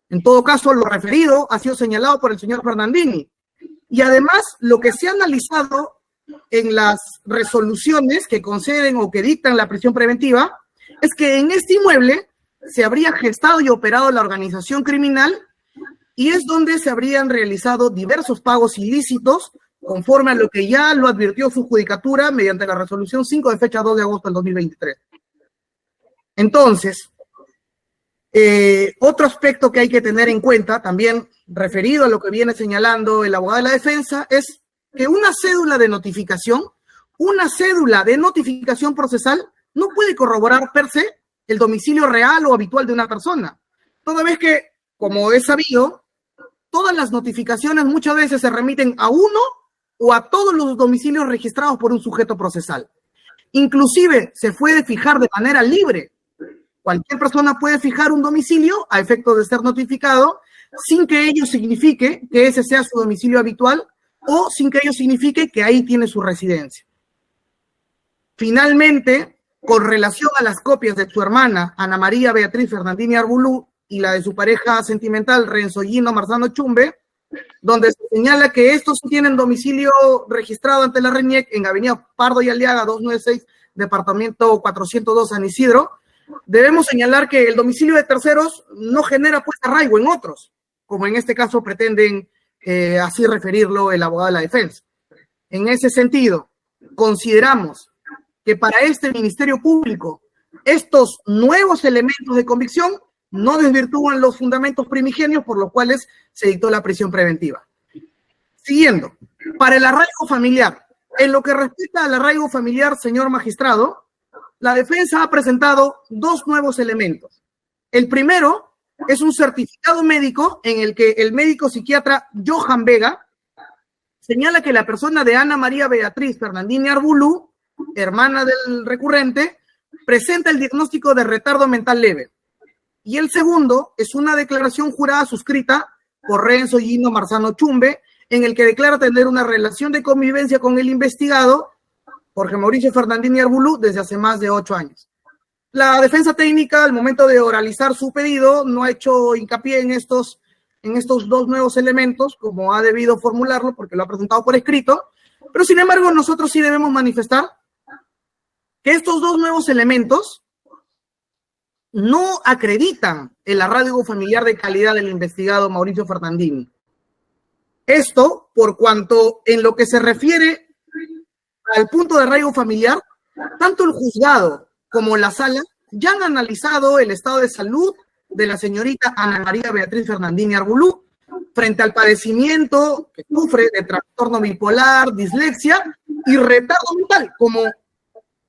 En todo caso, lo referido ha sido señalado por el señor Fernandini. Y además, lo que se ha analizado en las resoluciones que conceden o que dictan la prisión preventiva es que en este inmueble se habría gestado y operado la organización criminal y es donde se habrían realizado diversos pagos ilícitos conforme a lo que ya lo advirtió su judicatura mediante la resolución 5 de fecha 2 de agosto del 2023. Entonces, otro aspecto que hay que tener en cuenta, también referido a lo que viene señalando el abogado de la defensa, es que una cédula de notificación procesal no puede corroborar per se el domicilio real o habitual de una persona, toda vez que, como es sabido, todas las notificaciones muchas veces se remiten a uno o a todos los domicilios registrados por un sujeto procesal. Inclusive se puede fijar de manera libre. Cualquier persona puede fijar un domicilio a efecto de ser notificado sin que ello signifique que ese sea su domicilio habitual o sin que ello signifique que ahí tiene su residencia. Finalmente, con relación a las copias de su hermana Ana María Beatriz Fernandini Arbulú y la de su pareja sentimental Renzo Gino Marzano Chumbe, donde se señala que estos tienen domicilio registrado ante la RENIEC en Avenida Pardo y Aliaga 296, departamento 402, San Isidro, debemos señalar que el domicilio de terceros no genera pues arraigo en otros, como en este caso pretenden así referirlo el abogado de la defensa. En ese sentido, consideramos que para este Ministerio Público estos nuevos elementos de convicción no desvirtúan los fundamentos primigenios por los cuales se dictó la prisión preventiva. Siguiendo, para el arraigo familiar, en lo que respecta al arraigo familiar, señor magistrado, la defensa ha presentado dos nuevos elementos. El primero es un certificado médico en el que el médico psiquiatra Johan Vega señala que la persona de Ana María Beatriz Fernandini Arbulú, hermana del recurrente, presenta el diagnóstico de retardo mental leve. Y el segundo es una declaración jurada suscrita por Renzo Gino Marzano Chumbe, en el que declara tener una relación de convivencia con el investigado Jorge Mauricio Fernandini Arbulú desde hace más de 8 años. La defensa técnica, al momento de oralizar su pedido, no ha hecho hincapié en estos dos nuevos elementos, como ha debido formularlo, porque lo ha presentado por escrito, pero sin embargo nosotros sí debemos manifestar que estos dos nuevos elementos no acreditan el arraigo familiar de calidad del investigado Mauricio Fernandini. Esto por cuanto en lo que se refiere al punto de arraigo familiar, tanto el juzgado como la sala ya han analizado el estado de salud de la señorita Ana María Beatriz Fernandini Arbulú frente al padecimiento que sufre de trastorno bipolar, dislexia y retardo mental, como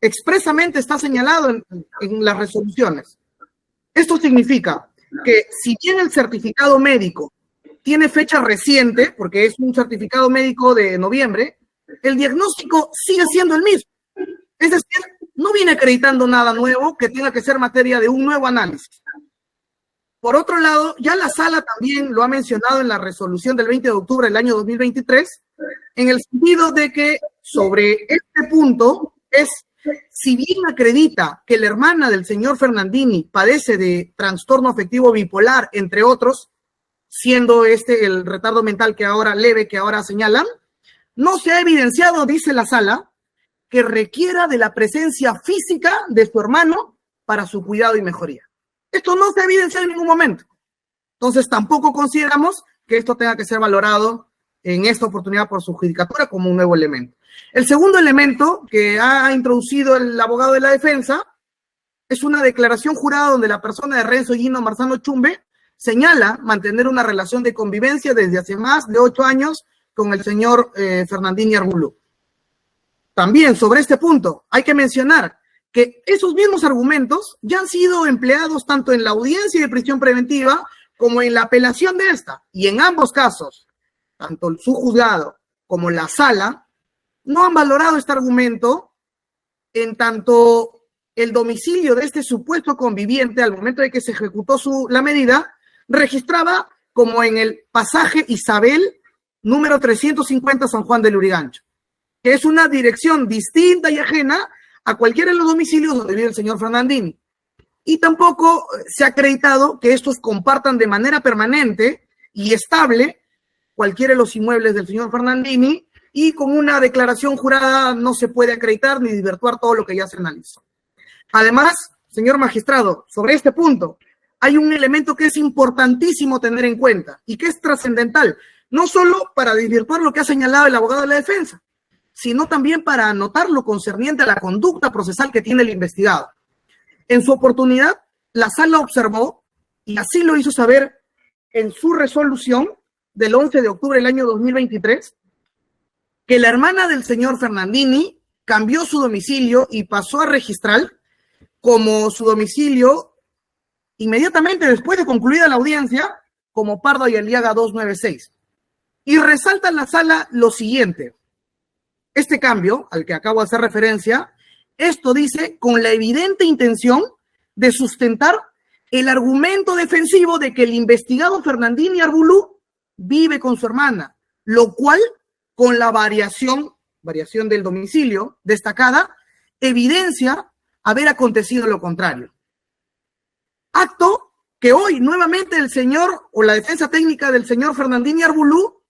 expresamente está señalado en las resoluciones. Esto significa que si bien el certificado médico tiene fecha reciente, porque es un certificado médico de noviembre, el diagnóstico sigue siendo el mismo. Es decir, no viene acreditando nada nuevo que tenga que ser materia de un nuevo análisis. Por otro lado, ya la sala también lo ha mencionado en la resolución del 20 de octubre del año 2023, en el sentido de que sobre este punto es, si bien acredita que la hermana del señor Fernandini padece de trastorno afectivo bipolar, entre otros, siendo este el retardo mental que ahora leve, que ahora señalan, no se ha evidenciado, dice la sala, que requiera de la presencia física de su hermano para su cuidado y mejoría. Esto no se ha evidenciado en ningún momento. Entonces, tampoco consideramos que esto tenga que ser valorado en esta oportunidad por su judicatura como un nuevo elemento. El segundo elemento que ha introducido el abogado de la defensa es una declaración jurada donde la persona de Renzo Gino Marzano Chumbe señala mantener una relación de convivencia desde hace más de 8 años con el señor Fernandini Arbulú. También sobre este punto hay que mencionar que esos mismos argumentos ya han sido empleados tanto en la audiencia de prisión preventiva como en la apelación de esta. Y en ambos casos, tanto su juzgado como la sala no han valorado este argumento, en tanto el domicilio de este supuesto conviviente al momento de que se ejecutó la medida registraba como en el pasaje Isabel número 350 San Juan del Lurigancho, que es una dirección distinta y ajena a cualquiera de los domicilios donde vive el señor Fernandini. Y tampoco se ha acreditado que estos compartan de manera permanente y estable cualquiera de los inmuebles del señor Fernandini, y con una declaración jurada no se puede acreditar ni desvirtuar todo lo que ya se analizó. Además, señor magistrado, sobre este punto hay un elemento que es importantísimo tener en cuenta y que es trascendental, no solo para desvirtuar lo que ha señalado el abogado de la defensa, sino también para anotar lo concerniente a la conducta procesal que tiene el investigado. En su oportunidad, la sala observó, y así lo hizo saber en su resolución del 11 de octubre del año 2023, que la hermana del señor Fernandini cambió su domicilio y pasó a registrar como su domicilio inmediatamente después de concluida la audiencia como Pardo y Aliaga 296. Y resalta en la sala lo siguiente: este cambio, al que acabo de hacer referencia, esto dice con la evidente intención de sustentar el argumento defensivo de que el investigado Fernandini Arbulú vive con su hermana, lo cual, con la variación del domicilio destacada, evidencia haber acontecido lo contrario. Acto que hoy nuevamente el señor, o la defensa técnica del señor Fernandini Arbulú,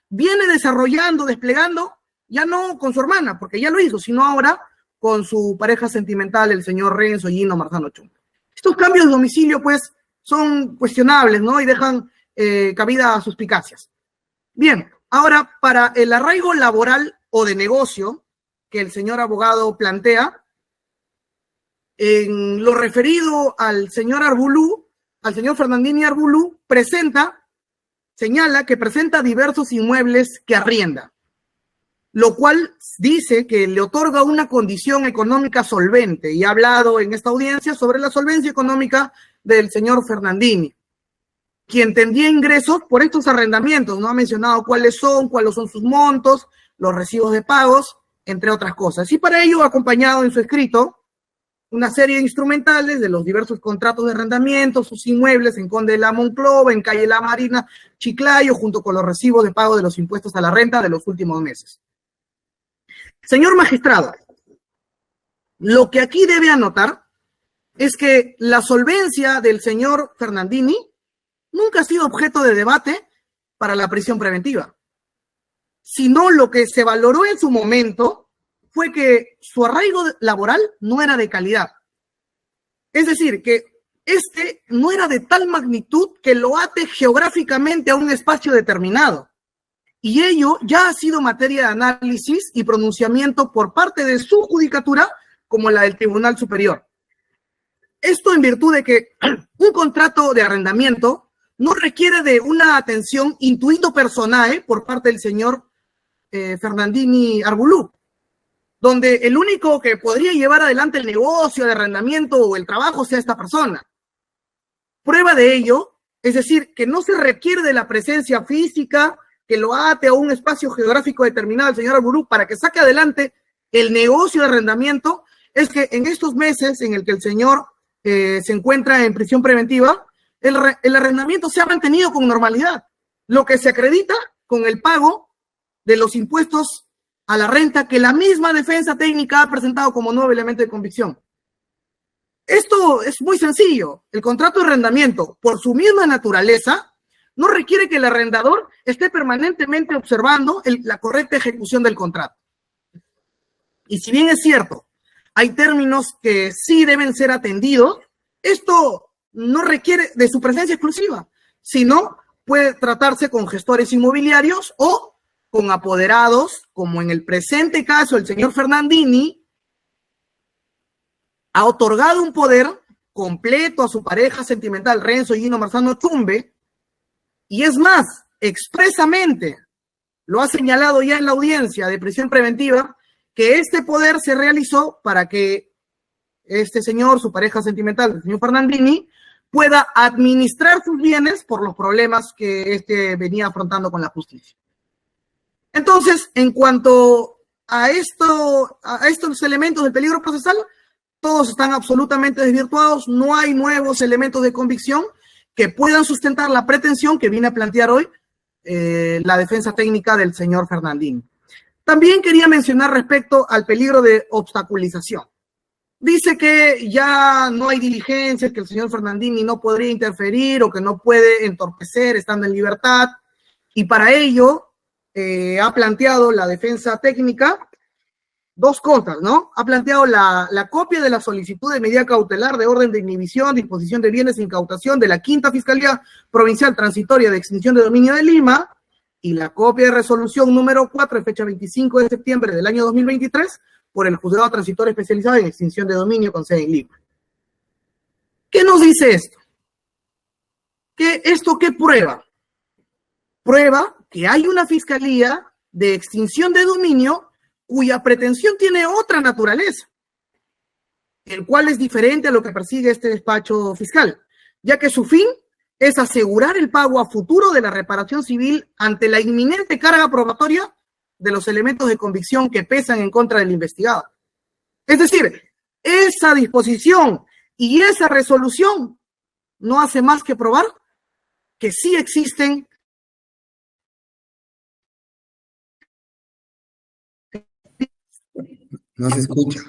viene desarrollando, desplegando, ya no con su hermana, porque ya lo hizo, sino ahora con su pareja sentimental, el señor Renzo Gino Marzano Chumbe. Estos cambios de domicilio, pues, son cuestionables, ¿no? Y dejan cabida a suspicacias. Bien, ahora, para el arraigo laboral o de negocio que el señor abogado plantea, en lo referido al señor Arbulú, al señor Fernandini Arbulú, señala que presenta diversos inmuebles que arrienda, lo cual dice que le otorga una condición económica solvente, y ha hablado en esta audiencia sobre la solvencia económica del señor Fernandini, quien tendría ingresos por estos arrendamientos. No ha mencionado cuáles son sus montos, los recibos de pagos, entre otras cosas. Y para ello ha acompañado en su escrito una serie de instrumentales de los diversos contratos de arrendamiento, sus inmuebles en Conde de la Monclova, en Calle La Marina, Chiclayo, junto con los recibos de pago de los impuestos a la renta de los últimos meses. Señor magistrado, lo que aquí debe anotar es que la solvencia del señor Fernandini nunca ha sido objeto de debate para la prisión preventiva, sino lo que se valoró en su momento fue que su arraigo laboral no era de calidad. Es decir, que este no era de tal magnitud que lo ate geográficamente a un espacio determinado. Y ello ya ha sido materia de análisis y pronunciamiento por parte de su judicatura como la del Tribunal Superior. Esto en virtud de que un contrato de arrendamiento no requiere de una atención intuito personae por parte del señor Fernandini Arbulú, donde el único que podría llevar adelante el negocio de arrendamiento o el trabajo sea esta persona, Prueba de ello, es decir, que no se requiere de la presencia física que lo ate a un espacio geográfico determinado el señor Arburú para que saque adelante el negocio de arrendamiento, es que en estos meses en el que el señor se encuentra en prisión preventiva, el arrendamiento se ha mantenido con normalidad, lo que se acredita con el pago de los impuestos a la renta que la misma defensa técnica ha presentado como nuevo elemento de convicción. Esto es muy sencillo. El contrato de arrendamiento, por su misma naturaleza, no requiere que el arrendador esté permanentemente observando la correcta ejecución del contrato. Y si bien es cierto, hay términos que sí deben ser atendidos, esto no requiere de su presencia exclusiva, sino puede tratarse con gestores inmobiliarios o con apoderados, como en el presente caso el señor Fernandini ha otorgado un poder completo a su pareja sentimental, Renzo Gino Marzano Chumbe, y es más, expresamente lo ha señalado ya en la audiencia de prisión preventiva, que este poder se realizó para que este señor, su pareja sentimental, el señor Fernandini, pueda administrar sus bienes por los problemas que este venía afrontando con la justicia. Entonces, en cuanto a estos elementos del peligro procesal, todos están absolutamente desvirtuados, no hay nuevos elementos de convicción que puedan sustentar la pretensión que viene a plantear hoy la defensa técnica del señor Fernandini. También quería mencionar respecto al peligro de obstaculización. Dice que ya no hay diligencias, que el señor Fernandini no podría interferir o que no puede entorpecer estando en libertad, y para ello ha planteado la defensa técnica dos cosas, ¿no? Ha planteado la copia de la solicitud de medida cautelar de orden de inhibición, disposición de bienes e incautación de la Quinta Fiscalía Provincial Transitoria de Extinción de Dominio de Lima y la copia de resolución número 4 de fecha 25 de septiembre del año 2023 por el Juzgado Transitorio Especializado en Extinción de Dominio con sede en Lima. ¿Qué nos dice esto? ¿Esto qué prueba? Prueba que hay una Fiscalía de Extinción de Dominio cuya pretensión tiene otra naturaleza, el cual es diferente a lo que persigue este despacho fiscal, ya que su fin es asegurar el pago a futuro de la reparación civil ante la inminente carga probatoria de los elementos de convicción que pesan en contra del investigado. Es decir, esa disposición y esa resolución no hace más que probar que sí existen No se escucha.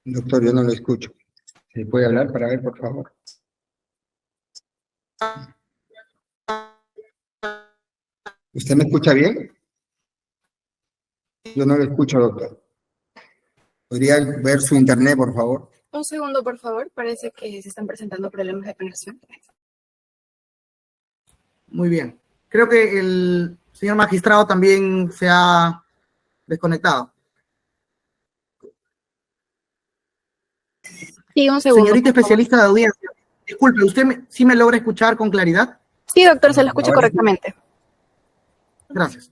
Doctor, yo no lo escucho. ¿Se puede hablar para ver, por favor? ¿Usted me escucha bien? Yo no lo escucho, doctor. ¿Podría ver su internet, por favor? Un segundo, por favor. Parece que se están presentando problemas de conexión. Muy bien. Creo que el señor magistrado también se ha desconectado. Sí, un segundo. Señorita especialista de audiencia, disculpe, ¿usted sí me logra escuchar con claridad? Sí, doctor, se lo escucho correctamente. Gracias.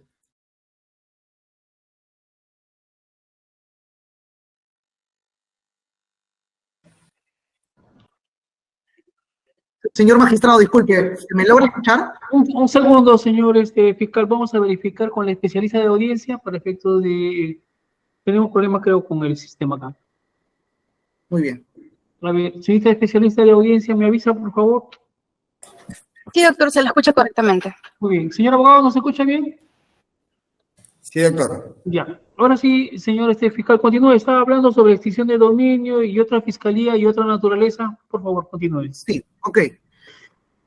Señor magistrado, disculpe, ¿me logra escuchar? Un segundo, señor fiscal, vamos a verificar con la especialista de audiencia para efectos de... Tenemos problemas, creo, con el sistema acá. Muy bien. A ver, señorita especialista de audiencia, ¿me avisa, por favor? Sí, doctor, se lo escucha correctamente. Muy bien. Señor abogado, ¿nos escucha bien? Sí, doctor. Ya. Ahora sí, señor fiscal, continúe. Estaba hablando sobre extinción de dominio y otra fiscalía y otra naturaleza. Por favor, continúe. Sí, ok.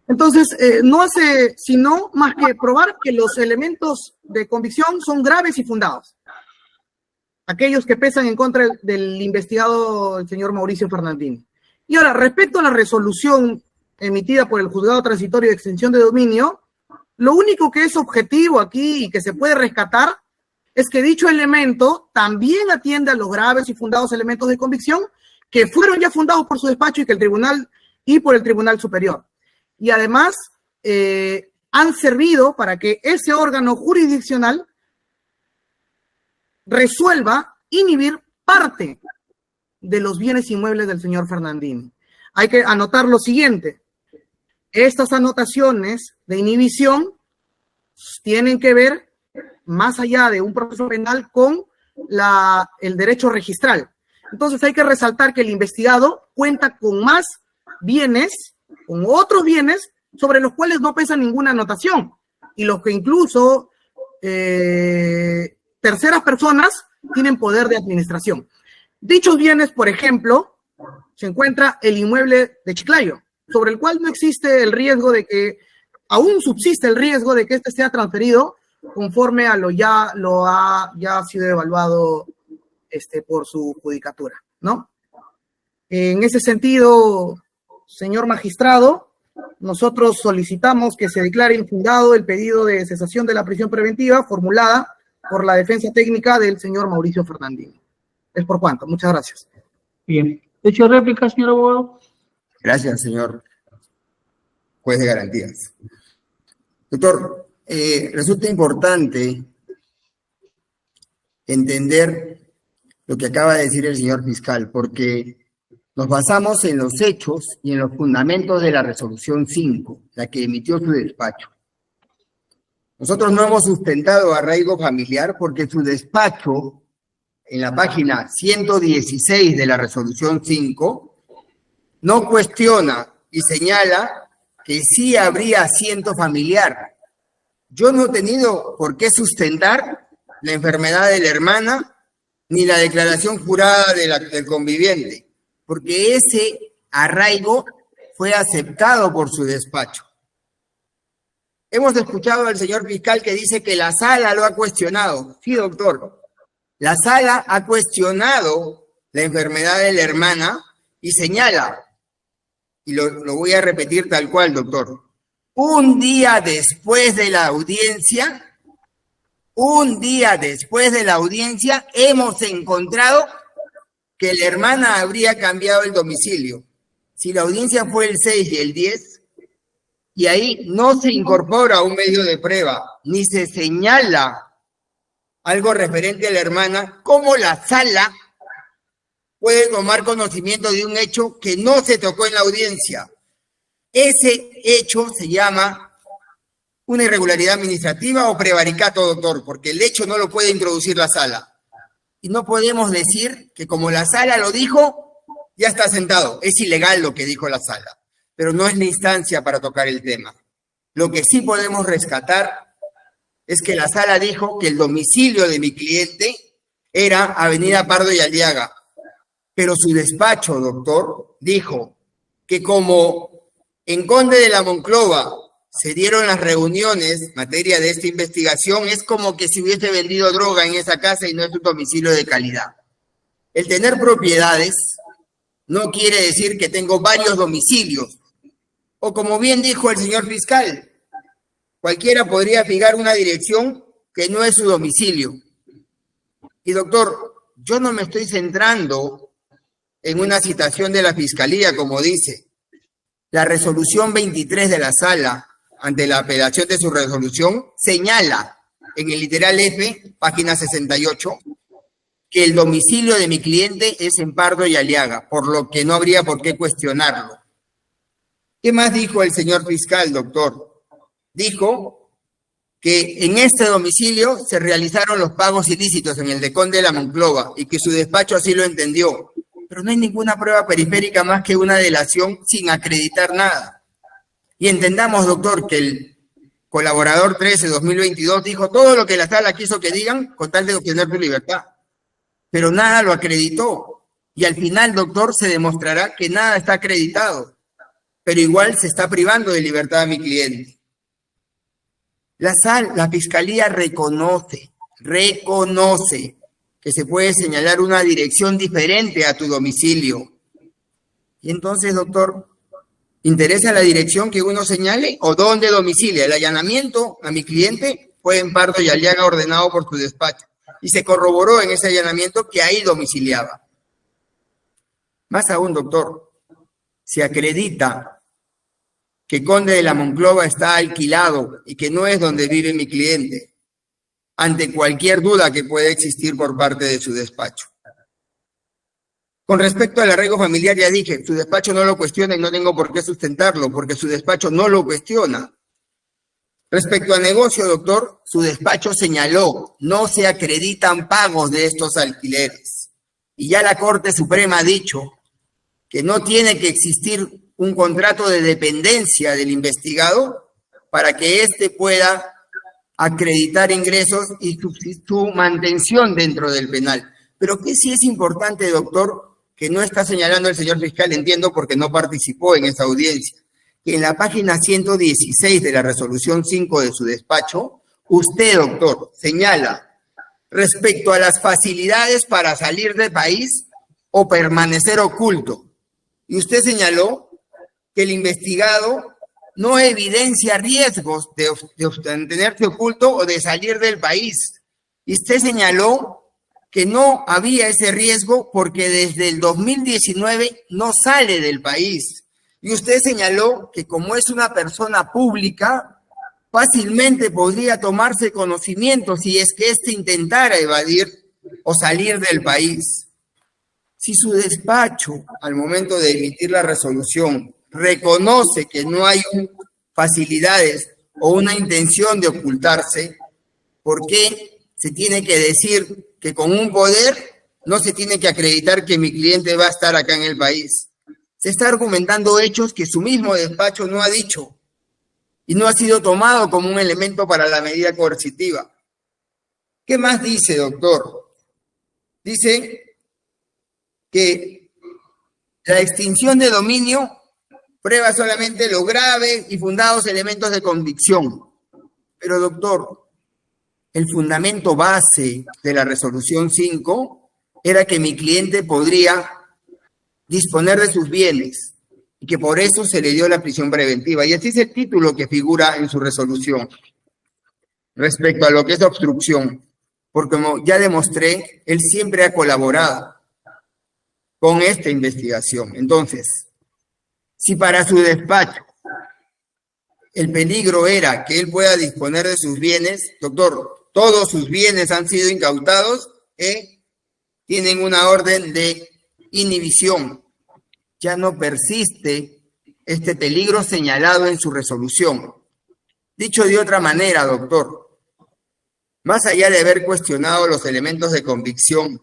Entonces, no hace sino más que probar que los elementos de convicción son graves y fundados. Aquellos que pesan en contra del investigado, el señor Mauricio Fernandini. Y ahora, respecto a la resolución emitida por el Juzgado Transitorio de Extinción de Dominio, Lo único que es objetivo aquí y que se puede rescatar es que dicho elemento también atiende a los graves y fundados elementos de convicción que fueron ya fundados por su despacho y por el Tribunal Superior. Y además han servido para que ese órgano jurisdiccional resuelva inhibir parte de los bienes inmuebles del señor Fernandini. Hay que anotar lo siguiente. Estas anotaciones de inhibición tienen que ver, más allá de un proceso penal, con el derecho registral. Entonces hay que resaltar que el investigado cuenta con más bienes, con otros bienes, sobre los cuales no pesa ninguna anotación, y los que incluso terceras personas tienen poder de administración. Dichos bienes, por ejemplo, se encuentra el inmueble de Chiclayo, sobre el cual no existe el riesgo de que, aún subsiste el riesgo de que este sea transferido conforme a ya ha sido evaluado por su judicatura, ¿no? En ese sentido, señor magistrado, nosotros solicitamos que se declare infundado el pedido de cesación de la prisión preventiva formulada por la defensa técnica del señor Mauricio Fernandini. Es por cuanto. Muchas gracias. Bien. ¿Hecho réplica, señor abogado? Gracias, señor juez de garantías. Doctor, resulta importante entender lo que acaba de decir el señor fiscal, porque nos basamos en los hechos y en los fundamentos de la resolución 5, la que emitió su despacho. Nosotros no hemos sustentado arraigo familiar porque su despacho, en la página 116 de la resolución 5, no cuestiona y señala que sí habría asiento familiar. Yo no he tenido por qué sustentar la enfermedad de la hermana ni la declaración jurada del conviviente, porque ese arraigo fue aceptado por su despacho. Hemos escuchado al señor fiscal que dice que la sala lo ha cuestionado. Sí, doctor. La sala ha cuestionado la enfermedad de la hermana y señala, y lo voy a repetir tal cual, doctor, un día después de la audiencia, hemos encontrado que la hermana habría cambiado el domicilio. Si la audiencia fue el 6 y el 10, y ahí no se incorpora un medio de prueba, ni se señala algo referente a la hermana, ¿cómo la sala puede tomar conocimiento de un hecho que no se tocó en la audiencia? Ese hecho se llama una irregularidad administrativa o prevaricato, doctor, porque el hecho no lo puede introducir la sala. Y no podemos decir que como la sala lo dijo, ya está sentado. Es ilegal lo que dijo la sala, pero no es la instancia para tocar el tema. Lo que sí podemos rescatar es que la sala dijo que el domicilio de mi cliente era Avenida Pardo y Aliaga, pero su despacho, doctor, dijo que como en Conde de la Monclova se dieron las reuniones en materia de esta investigación, es como que se hubiese vendido droga en esa casa y no es un domicilio de calidad. El tener propiedades no quiere decir que tengo varios domicilios, o como bien dijo el señor fiscal, cualquiera podría fijar una dirección que no es su domicilio. Y doctor, yo no me estoy centrando en una citación de la fiscalía, como dice. La resolución 23 de la sala, ante la apelación de su resolución, señala en el literal F, página 68, que el domicilio de mi cliente es en Pardo y Aliaga, por lo que no habría por qué cuestionarlo. ¿Qué más dijo el señor fiscal, doctor? Dijo que en este domicilio se realizaron los pagos ilícitos en el de Conde de la Monclova y que su despacho así lo entendió. Pero no hay ninguna prueba periférica más que una delación sin acreditar nada. Y entendamos, doctor, que el colaborador 13-2022 dijo todo lo que la sala quiso que digan con tal de obtener su libertad. Pero nada lo acreditó. Y al final, doctor, se demostrará que nada está acreditado. Pero igual se está privando de libertad a mi cliente. La fiscalía reconoce que se puede señalar una dirección diferente a tu domicilio. Y entonces, doctor, ¿Interesa la dirección que uno señale o dónde domicilia? El allanamiento a mi cliente fue en Pardo y Aliaga, ordenado por su despacho, y se corroboró en ese allanamiento que ahí domiciliaba. Más aún, doctor, se acredita que Conde de la Monclova está alquilado y que no es donde vive mi cliente, ante cualquier duda que pueda existir por parte de su despacho. Con respecto al arraigo familiar, ya dije, su despacho no lo cuestiona y no tengo por qué sustentarlo, porque su despacho no lo cuestiona. Respecto al negocio, doctor, su despacho señaló, no se acreditan pagos de estos alquileres. Y ya la Corte Suprema ha dicho que no tiene que existir un contrato de dependencia del investigado para que éste pueda acreditar ingresos y su mantención dentro del penal. Pero que sí es importante, doctor, que no está señalando el señor fiscal, entiendo, porque no participó en esa audiencia, que en la página 116 de la resolución 5 de su despacho, usted, doctor, señala respecto a las facilidades para salir del país o permanecer oculto. Y usted señaló que el investigado no evidencia riesgos de mantenerse oculto o de salir del país. Y usted señaló que no había ese riesgo porque desde el 2019 no sale del país. Y usted señaló que como es una persona pública, fácilmente podría tomarse conocimiento si es que éste intentara evadir o salir del país. Si su despacho, al momento de emitir la resolución, reconoce que no hay facilidades o una intención de ocultarse, ¿por qué se tiene que decir que con un poder no se tiene que acreditar que mi cliente va a estar acá en el país? Se está argumentando hechos que su mismo despacho no ha dicho y no ha sido tomado como un elemento para la medida coercitiva. ¿Qué más dice, doctor? Dice que la extinción de dominio prueba solamente los graves y fundados elementos de convicción. Pero, doctor, el fundamento base de la resolución 5 era que mi cliente podría disponer de sus bienes y que por eso se le dio la prisión preventiva. Y así es el título que figura en su resolución respecto a lo que es obstrucción. Porque como ya demostré, él siempre ha colaborado con esta investigación. Entonces, si para su despacho el peligro era que él pueda disponer de sus bienes, doctor, todos sus bienes han sido incautados, tienen una orden de inhibición. Ya no persiste este peligro señalado en su resolución. Dicho de otra manera, doctor, más allá de haber cuestionado los elementos de convicción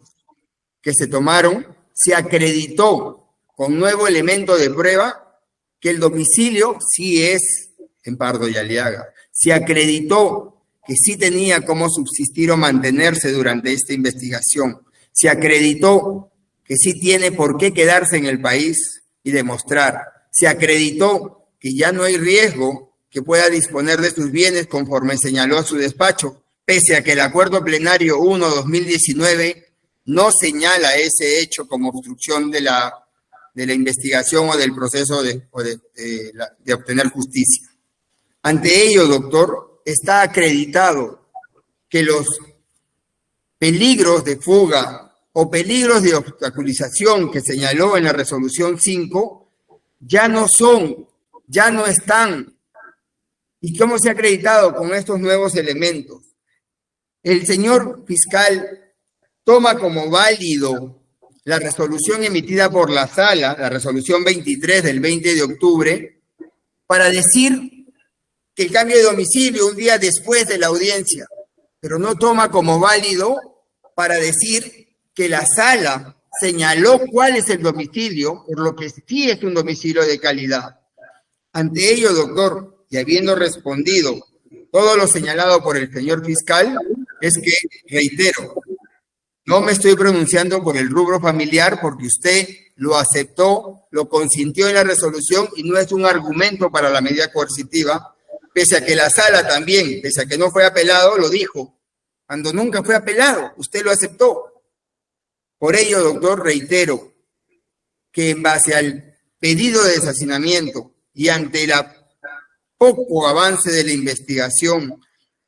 que se tomaron, se acreditó con nuevo elemento de prueba que el domicilio sí es en Pardo y Aliaga. Se acreditó que sí tenía cómo subsistir o mantenerse durante esta investigación. Se acreditó que sí tiene por qué quedarse en el país y demostrar. Se acreditó que ya no hay riesgo que pueda disponer de sus bienes conforme señaló a su despacho, pese a que el Acuerdo Plenario 1/2019 no señala ese hecho como obstrucción de la investigación o del proceso de obtener justicia. Ante ello, doctor, está acreditado que los peligros de fuga o peligros de obstaculización que señaló en la resolución 5 ya no están. ¿Y cómo se ha acreditado con estos nuevos elementos? El señor fiscal toma como válido la resolución emitida por la sala, la resolución 23 del 20 de octubre, para decir que el cambio de domicilio un día después de la audiencia, pero no toma como válido para decir que la sala señaló cuál es el domicilio, por lo que sí es un domicilio de calidad. Ante ello, doctor, y habiendo respondido todo lo señalado por el señor fiscal, es que, reitero, no me estoy pronunciando por el rubro familiar porque usted lo aceptó, lo consintió en la resolución y no es un argumento para la medida coercitiva, pese a que la sala también, pese a que no fue apelado, lo dijo. Cuando nunca fue apelado, usted lo aceptó. Por ello, doctor, reitero que en base al pedido de deshacinamiento y ante el poco avance de la investigación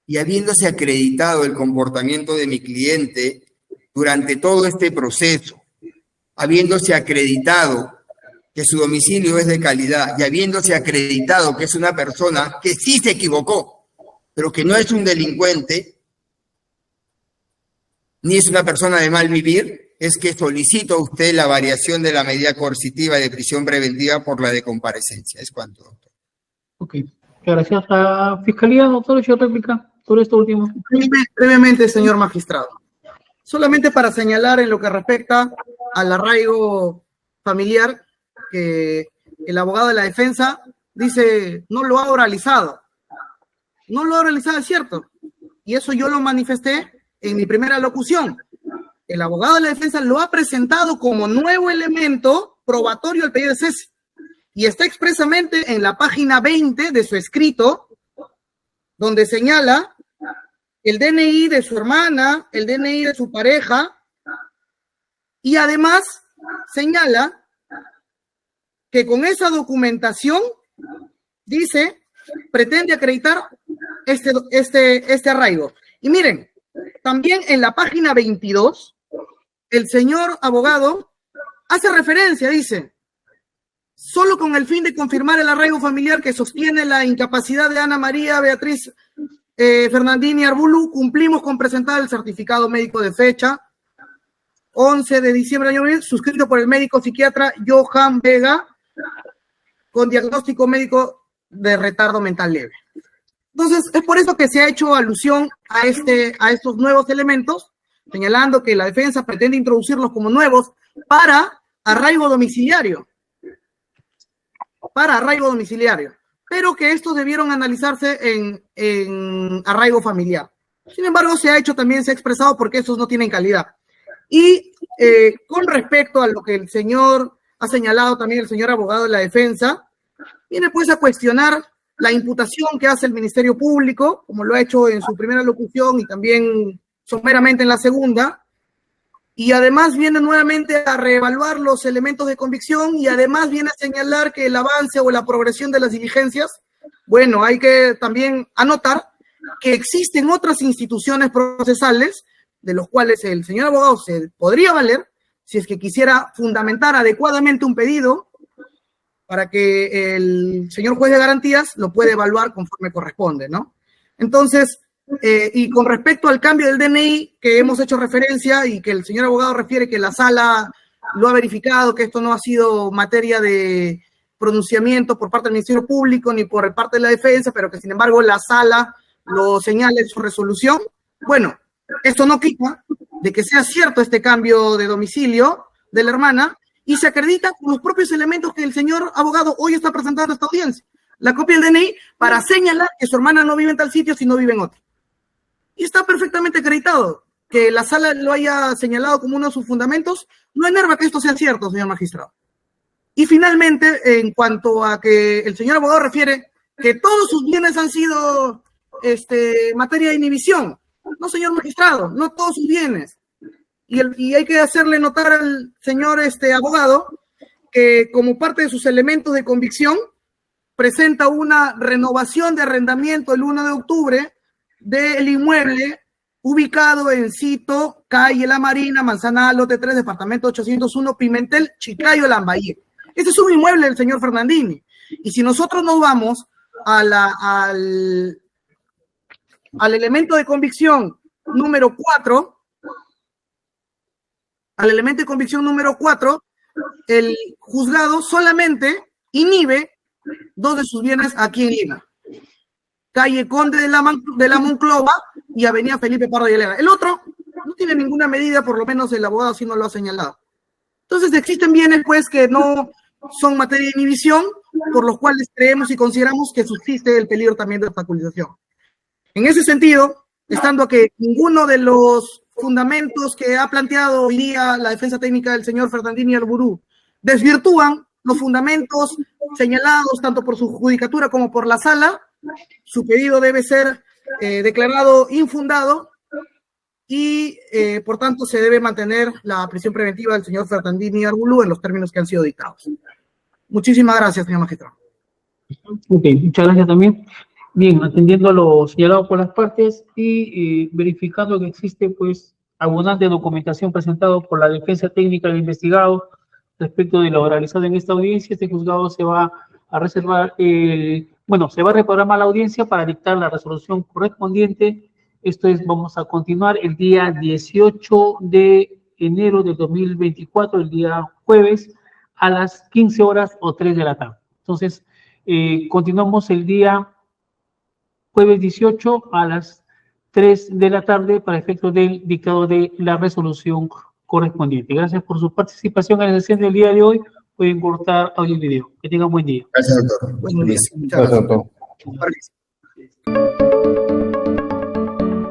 y habiéndose acreditado el comportamiento de mi cliente durante todo este proceso, habiéndose acreditado que su domicilio es de calidad y habiéndose acreditado que es una persona que sí se equivocó, pero que no es un delincuente, ni es una persona de mal vivir, es que solicito a usted la variación de la medida coercitiva de prisión preventiva por la de comparecencia. Es cuanto, doctor. Ok, gracias. La Fiscalía, doctor, ¿yo réplica sobre esto último? Brevemente, señor magistrado. Solamente para señalar en lo que respecta al arraigo familiar, que el abogado de la defensa dice no lo ha oralizado. No lo ha oralizado, es cierto. Y eso yo lo manifesté en mi primera locución. El abogado de la defensa lo ha presentado como nuevo elemento probatorio al pedido de cese. Y está expresamente en la página 20 de su escrito, donde señala el DNI de su hermana, el DNI de su pareja, y además señala que con esa documentación, dice, pretende acreditar este arraigo. Y miren, también en la página 22, el señor abogado hace referencia, dice, solo con el fin de confirmar el arraigo familiar que sostiene la incapacidad de Ana María Beatriz Fernandini Arbulú, cumplimos con presentar el certificado médico de fecha 11 de diciembre del año 2000, suscrito por el médico psiquiatra Johan Vega, con diagnóstico médico de retardo mental leve. Entonces, es por eso que se ha hecho alusión a estos nuevos elementos, señalando que la defensa pretende introducirlos como nuevos para arraigo domiciliario. Pero que estos debieron analizarse en arraigo familiar. Sin embargo, se ha expresado porque estos no tienen calidad. Y con respecto a lo que el señor ha señalado también el señor abogado de la defensa, viene pues a cuestionar la imputación que hace el Ministerio Público, como lo ha hecho en su primera locución y también someramente en la segunda, y además viene nuevamente a reevaluar los elementos de convicción y además viene a señalar que el avance o la progresión de las diligencias, bueno, hay que también anotar que existen otras instituciones procesales de los cuales el señor abogado se podría valer si es que quisiera fundamentar adecuadamente un pedido para que el señor juez de garantías lo pueda evaluar conforme corresponde, ¿no? Entonces, y con respecto al cambio del DNI que hemos hecho referencia y que el señor abogado refiere que la sala lo ha verificado, que esto no ha sido materia de pronunciamiento por parte del Ministerio Público ni por parte de la defensa, pero que sin embargo la sala lo señala en su resolución. Bueno, esto no quita de que sea cierto este cambio de domicilio de la hermana y se acredita con los propios elementos que el señor abogado hoy está presentando a esta audiencia. La copia del DNI para señalar que su hermana no vive en tal sitio, sino vive en otro. Y está perfectamente acreditado. Que la sala lo haya señalado como uno de sus fundamentos, no enerva que esto sea cierto, señor magistrado. Y finalmente, en cuanto a que el señor abogado refiere que todos sus bienes han sido materia de inhibición. No, señor magistrado, no todos sus bienes. Y hay que hacerle notar al señor abogado que como parte de sus elementos de convicción presenta una renovación de arrendamiento el 1 de octubre del inmueble ubicado en Cito, calle La Marina, Manzana, lote 3, departamento 801, Pimentel, Chiclayo, Lambayeque. Este es un inmueble del señor Fernandini. Y si nosotros nos vamos al elemento de convicción número 4, el juzgado solamente inhibe 2 de sus bienes aquí en Lima. Calle Conde de la Monclova y Avenida Felipe Pardo y Helena. El otro no tiene ninguna medida, por lo menos el abogado sí no lo ha señalado. Entonces existen bienes pues que no son materia de inhibición, por los cuales creemos y consideramos que subsiste el peligro también de obstaculización. En ese sentido, estando que ninguno de los fundamentos que ha planteado hoy día la defensa técnica del señor Fernandini Arbulú desvirtúan los fundamentos señalados tanto por su judicatura como por la sala, su pedido debe ser declarado infundado y por tanto se debe mantener la prisión preventiva del señor Fernandini Arbulú en los términos que han sido dictados. Muchísimas gracias, señor magistrado. Ok, muchas gracias también. Bien, atendiendo a lo señalado por las partes y verificando que existe, pues, abundante documentación presentada por la defensa técnica del investigado respecto de lo realizado en esta audiencia, este juzgado se va a reservar, se va a reprogramar la audiencia para dictar la resolución correspondiente. Esto es, vamos a continuar el día 18 de enero de 2024, el día jueves, a las 15 horas o 3 de la tarde. Entonces, continuamos el día jueves 18 a las 3 de la tarde para efectos del dictado de la resolución correspondiente. Gracias por su participación en la sesión del día de hoy. Pueden cortar audio y video. Que tengan buen día. Gracias, doctor. Buenos días. Muchas Gracias, gracias. doctor.